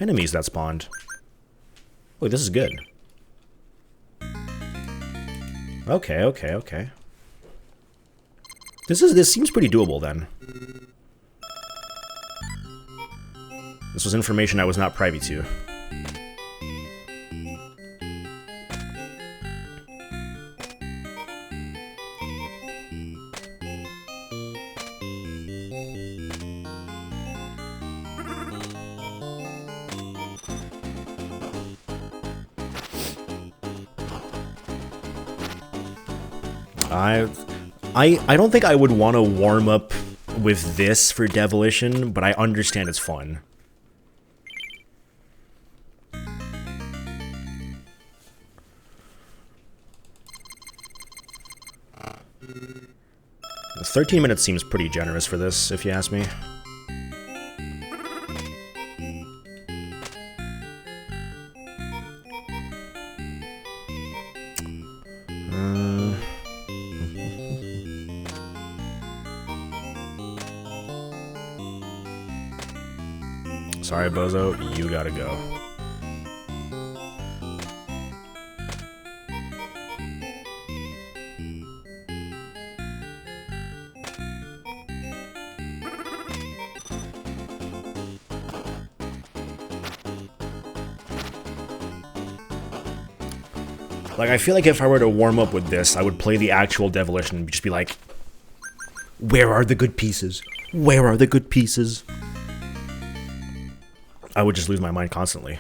enemies that spawned. Wait, this is good. Okay. This seems pretty doable then. This was information I was not privy to. I don't think I would want to warm up with this for Devilition, but I understand it's fun. The 13 minutes seems pretty generous for this, if you ask me. Sorry, Bozo, you gotta go. Like, I feel like if I were to warm up with this, I would play the actual Devilition and just be like, where are the good pieces? Where are the good pieces? I would just lose my mind constantly.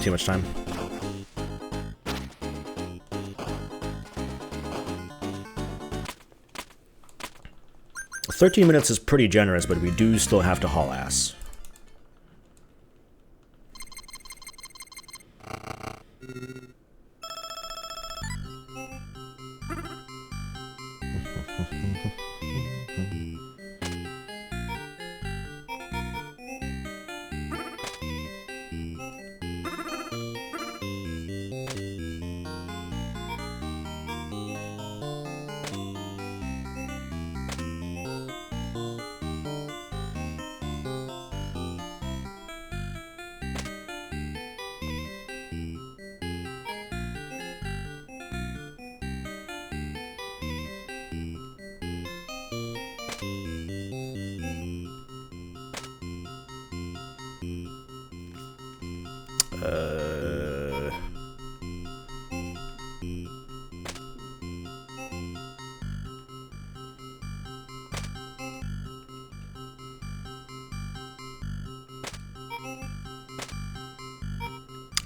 Too much time. "13 minutes is pretty generous, but we do still have to haul ass."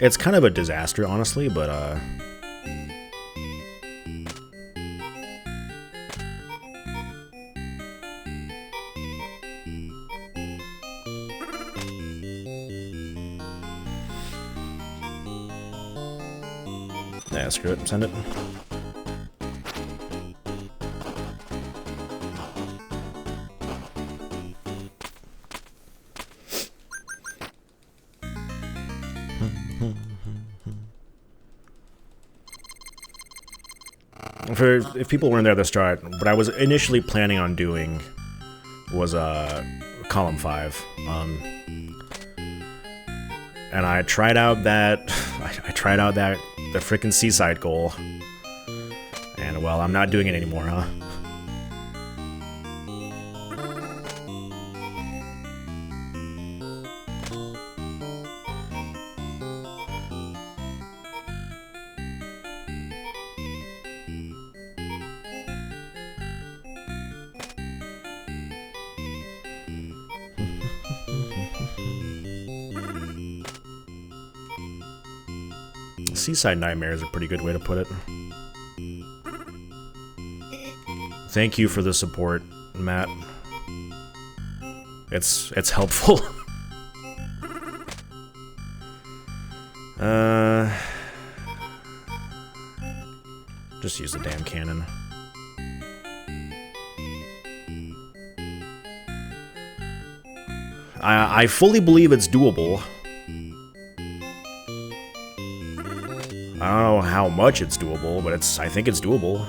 It's kind of a disaster, honestly, but yeah, screw it, send it. If people weren't there at the start, what I was initially planning on doing was column 5, and I tried out that the frickin' seaside goal, and well, I'm not doing it anymore, huh? Seaside Nightmare is a pretty good way to put it. Thank you for the support, Matt. It's helpful. Just use the damn cannon. I fully believe it's doable. I don't know how much it's doable, but I think it's doable.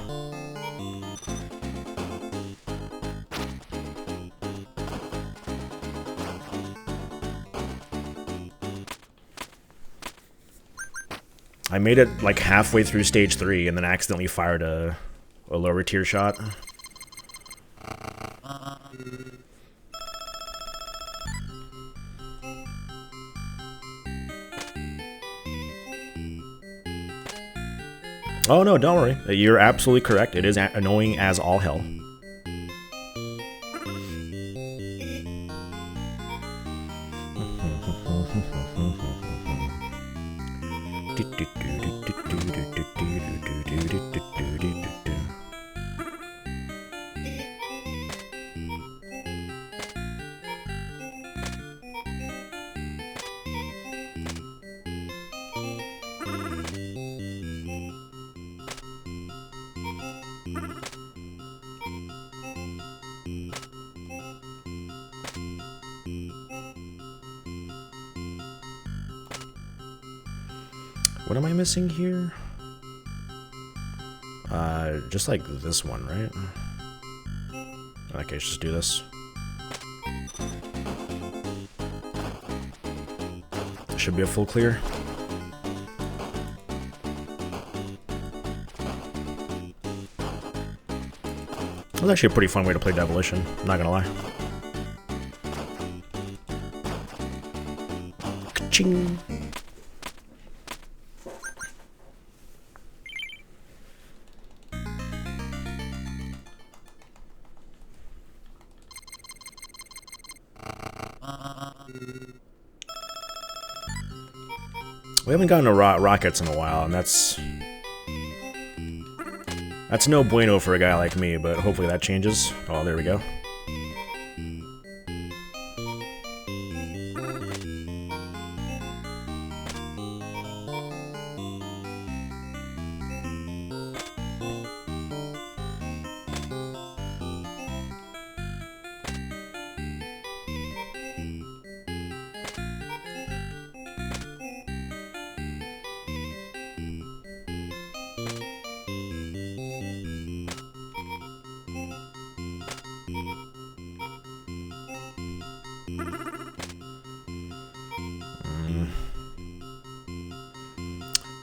I made it like halfway through stage 3 and then accidentally fired a lower tier shot. Oh no, don't worry. You're absolutely correct. It is annoying as all hell. What am I missing here? Just like this one, right? Okay, let's just do this. Should be a full clear. It was actually a pretty fun way to play Demolition, I'm not gonna lie. Ka-ching! We haven't gotten to rockets in a while, and that's no bueno for a guy like me, but hopefully that changes. Oh, there we go.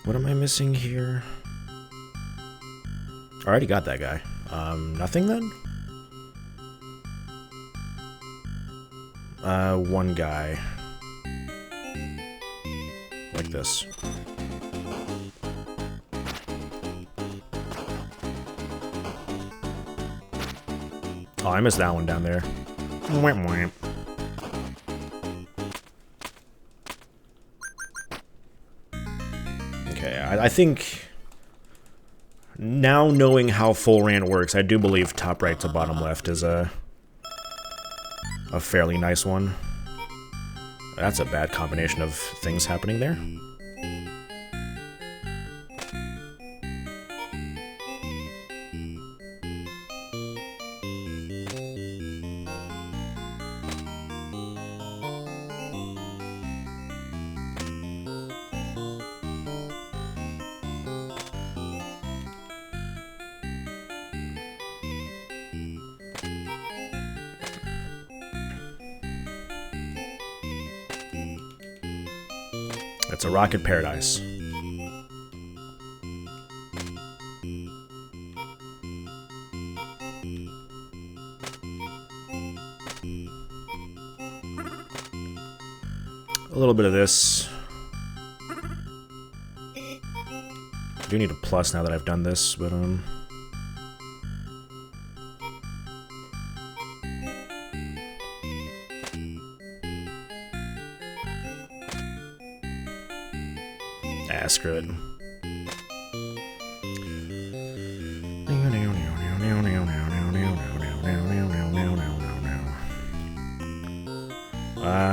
What am I missing here? I already got that guy. Nothing then? One guy. Like this. Oh, I missed that one down there. Whamp whamp. Okay, I think now knowing how full rant works, I do believe top right to bottom left is a fairly nice one. That's a bad combination of things happening there. It's a rocket paradise. A little bit of this. I do need a plus now that I've done this, but screw it.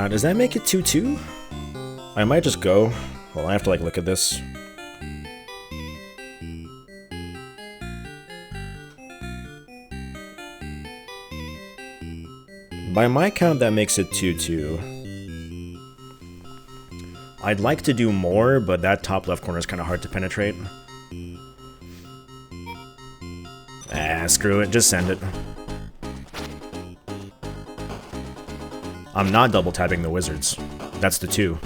Does that make it 2-2? I might just go. Well, I have to like look at this. By my count, that makes it 2-2. I'd like to do more, but that top left corner is kind of hard to penetrate. Screw it, just send it. I'm not double tapping the wizards. That's the 2.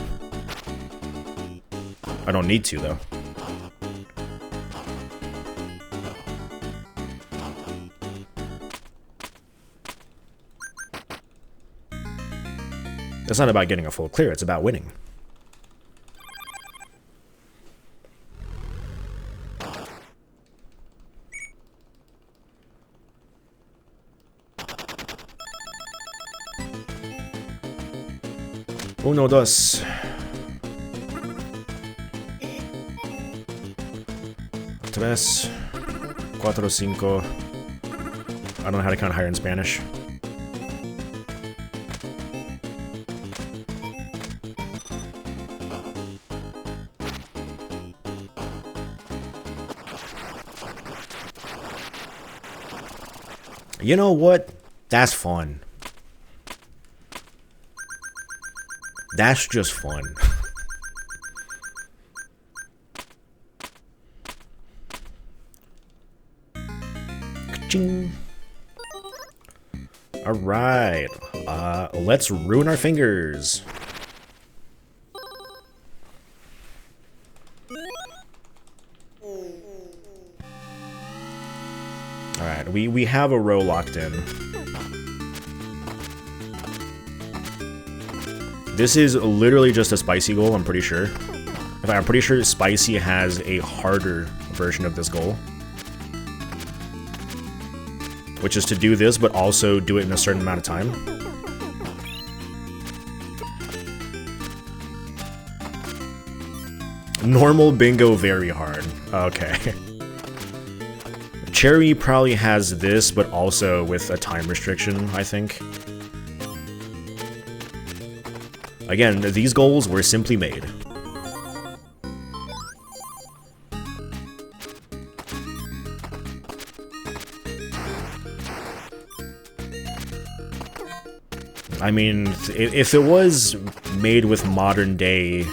I don't need to, though. It's not about getting a full clear, it's about winning. Uno, dos. Tres. Cuatro, cinco. I don't know how to count higher in Spanish. You know what? That's fun. That's just fun. Alright. Let's ruin our fingers. Alright, we have a row locked in. This is literally just a spicy goal, I'm pretty sure. I'm pretty sure spicy has a harder version of this goal. Which is to do this, but also do it in a certain amount of time. Normal bingo, very hard. Okay. Cherry probably has this, but also with a time restriction, I think. Again, these goals were simply made. I mean, if it was made with modern day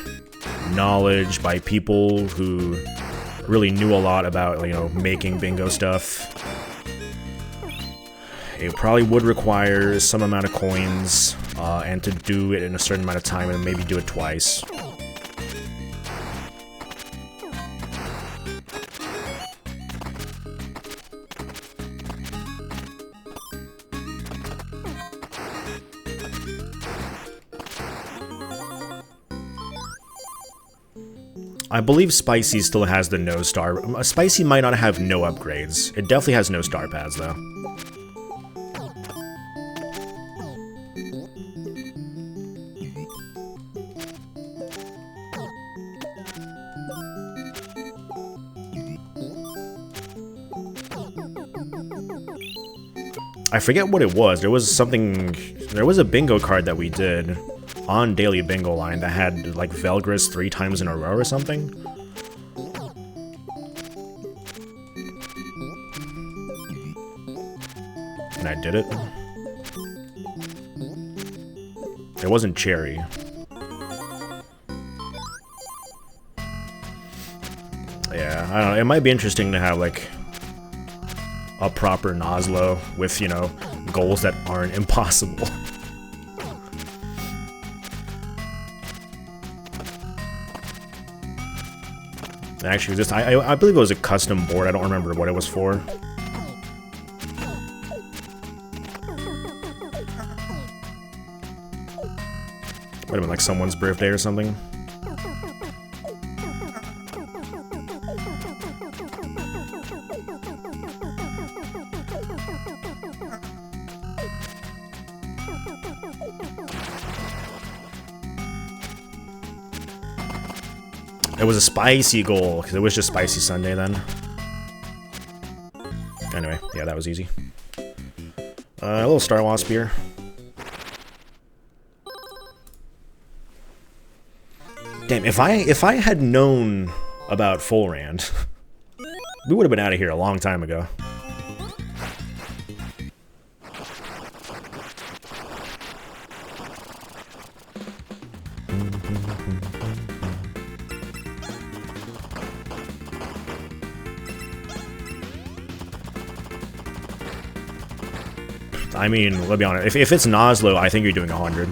knowledge by people who really knew a lot about, you know, making bingo stuff, it probably would require some amount of coins, and to do it in a certain amount of time, and maybe do it twice. I believe Spicy still has the no star. Spicy might not have no upgrades. It definitely has no star pads, though. I forget what it was. There was something... There was a bingo card that we did on Daily Bingo Line that had, like, Velgris 3 times in a row or something. And I did it. It wasn't cherry. Yeah, I don't know. It might be interesting to have, like, a proper Nozzlo with, you know, goals that aren't impossible. Actually, just I believe it was a custom board. I don't remember what it was for. Would have been like someone's birthday or something. It was a spicy goal, because it was just Spicy Sunday then. Anyway, yeah, that was easy. A little Star Wasp here. Damn, if I had known about Full Rand, we would have been out of here a long time ago. I mean, let's be honest, if it's Nozzlo, I think you're doing 100.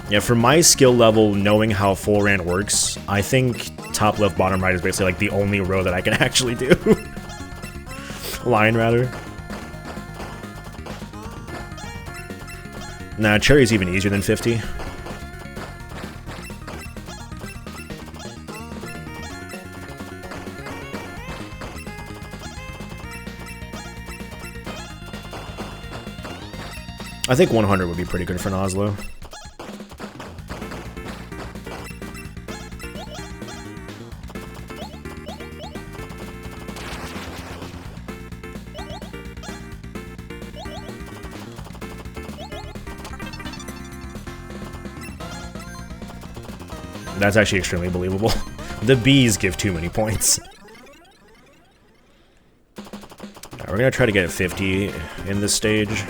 Yeah, for my skill level, knowing how Full Rand works, I think top left, bottom right is basically like the only row that I can actually do. Line, rather. Nah, cherry's even easier than 50. I think 100 would be pretty good for Nozzlo. That's actually extremely believable. The bees give too many points. Right, we're gonna try to get 50 in this stage.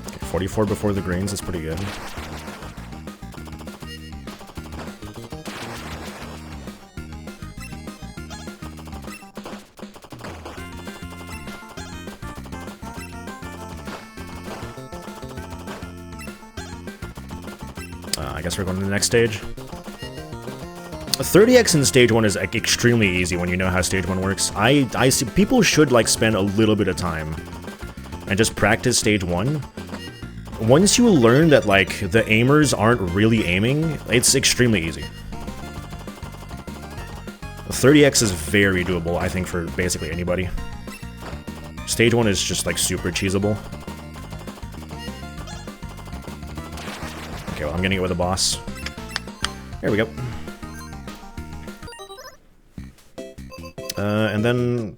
Okay, 44 before the greens is pretty good. I guess we're going to the next stage. 30x in stage 1 is like extremely easy when you know how stage 1 works. I see people should like spend a little bit of time and just practice stage 1. Once you learn that like the aimers aren't really aiming, it's extremely easy. 30x is very doable, I think, for basically anybody. Stage 1 is just like super cheesable. Okay, well, I'm getting it with a boss. There we go. And then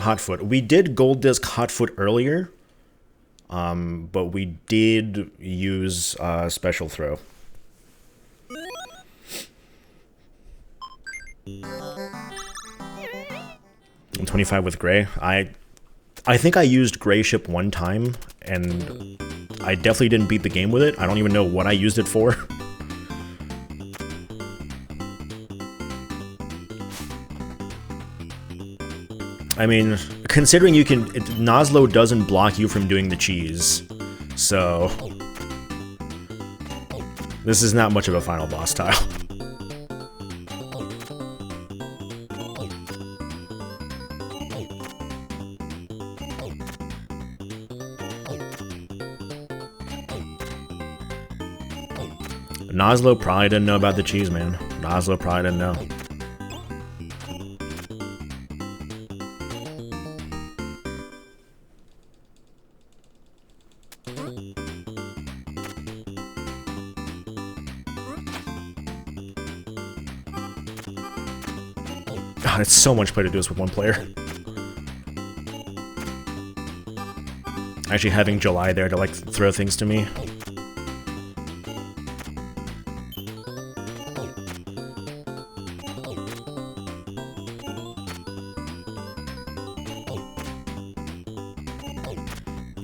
Hotfoot. We did Gold Disc Hotfoot earlier, but we did use Special Throw. I'm 25 with Gray. I think I used Gray Ship one time, and I definitely didn't beat the game with it. I don't even know what I used it for. I mean, considering you can... Nozzlo doesn't block you from doing the cheese, so... This is not much of a final boss tile. Nozzlo probably didn't know about the cheese, man. Nozzlo probably didn't know. God, it's so much play to do this with one player. Actually having July there to, like, throw things to me.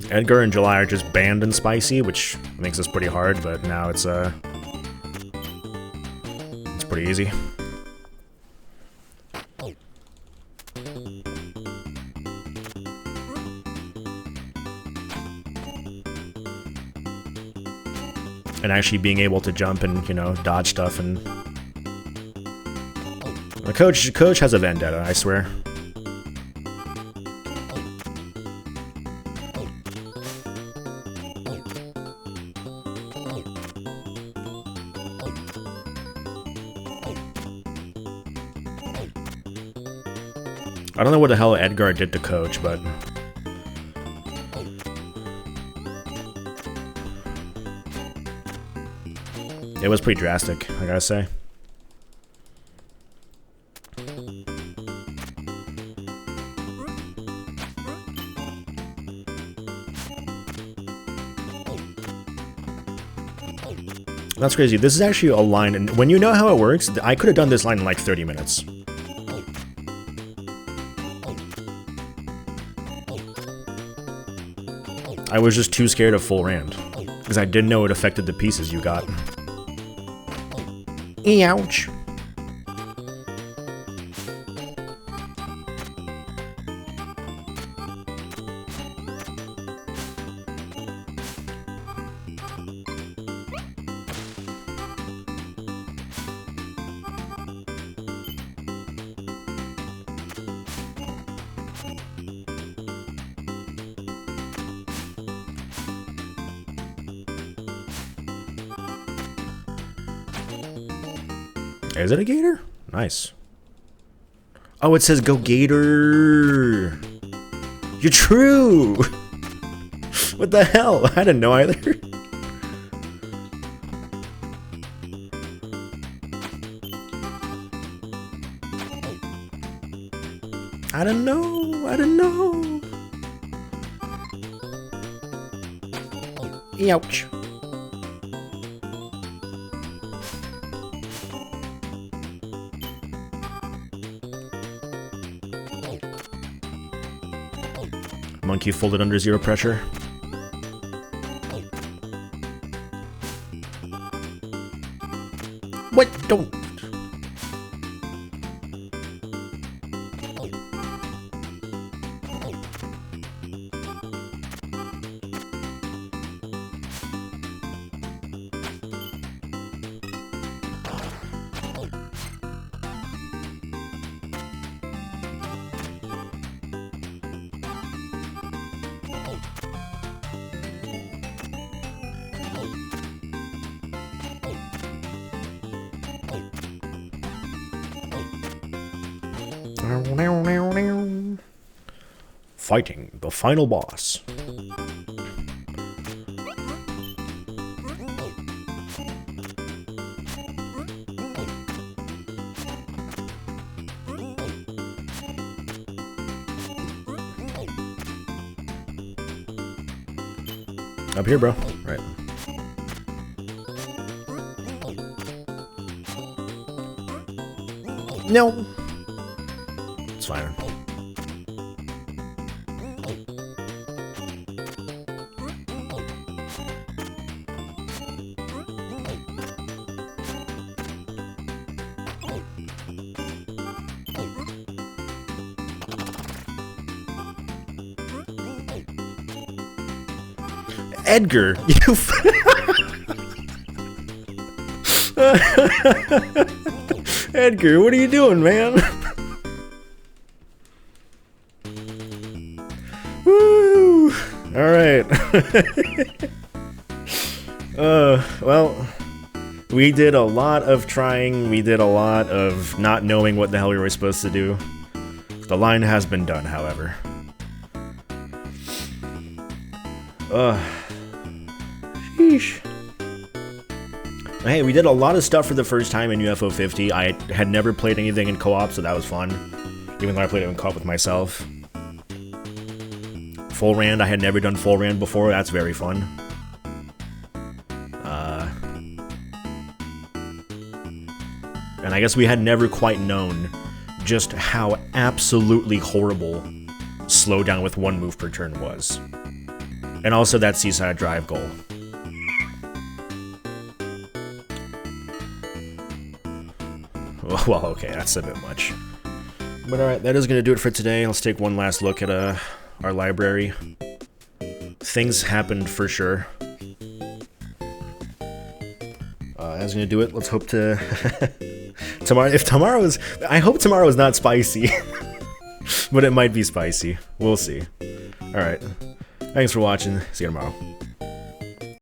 Edgar and July are just banned and spicy, which makes this pretty hard, but now it's pretty easy. And actually being able to jump and, you know, dodge stuff, and... The coach has a vendetta, I swear. I don't know what the hell Edgar did to Coach, but... It was pretty drastic, I gotta say. That's crazy. This is actually a line, and when you know how it works, I could have done this line in like 30 minutes. I was just too scared of full rand, because I didn't know it affected the pieces you got. Ouch. Is it a gator? Nice. Oh, it says go gator. You're true. What the hell? I didn't know either. I didn't know. I didn't know. Ouch. Monkey folded under zero pressure. What? Don't. Fighting the final boss. Up here, bro. Right. No. It's fine. Edgar, you. Edgar, what are you doing, man? Woo! Alright. Well, we did a lot of trying, we did a lot of not knowing what the hell we were supposed to do. The line has been done, however. Sheesh. Hey, we did a lot of stuff for the first time in UFO 50. I had never played anything in co-op, so that was fun. Even though I played it in co-op with myself. Full Rand, I had never done Full Rand before, that's very fun. And I guess we had never quite known just how absolutely horrible slowdown with 1 move per turn was. And also that Seaside Drive goal. Well, okay, that's a bit much. But alright, that is going to do it for today. Let's take one last look at our library. Things happened for sure. That's going to do it. Let's hope to... I hope tomorrow is not spicy. But it might be spicy. We'll see. Alright. Thanks for watching. See you tomorrow.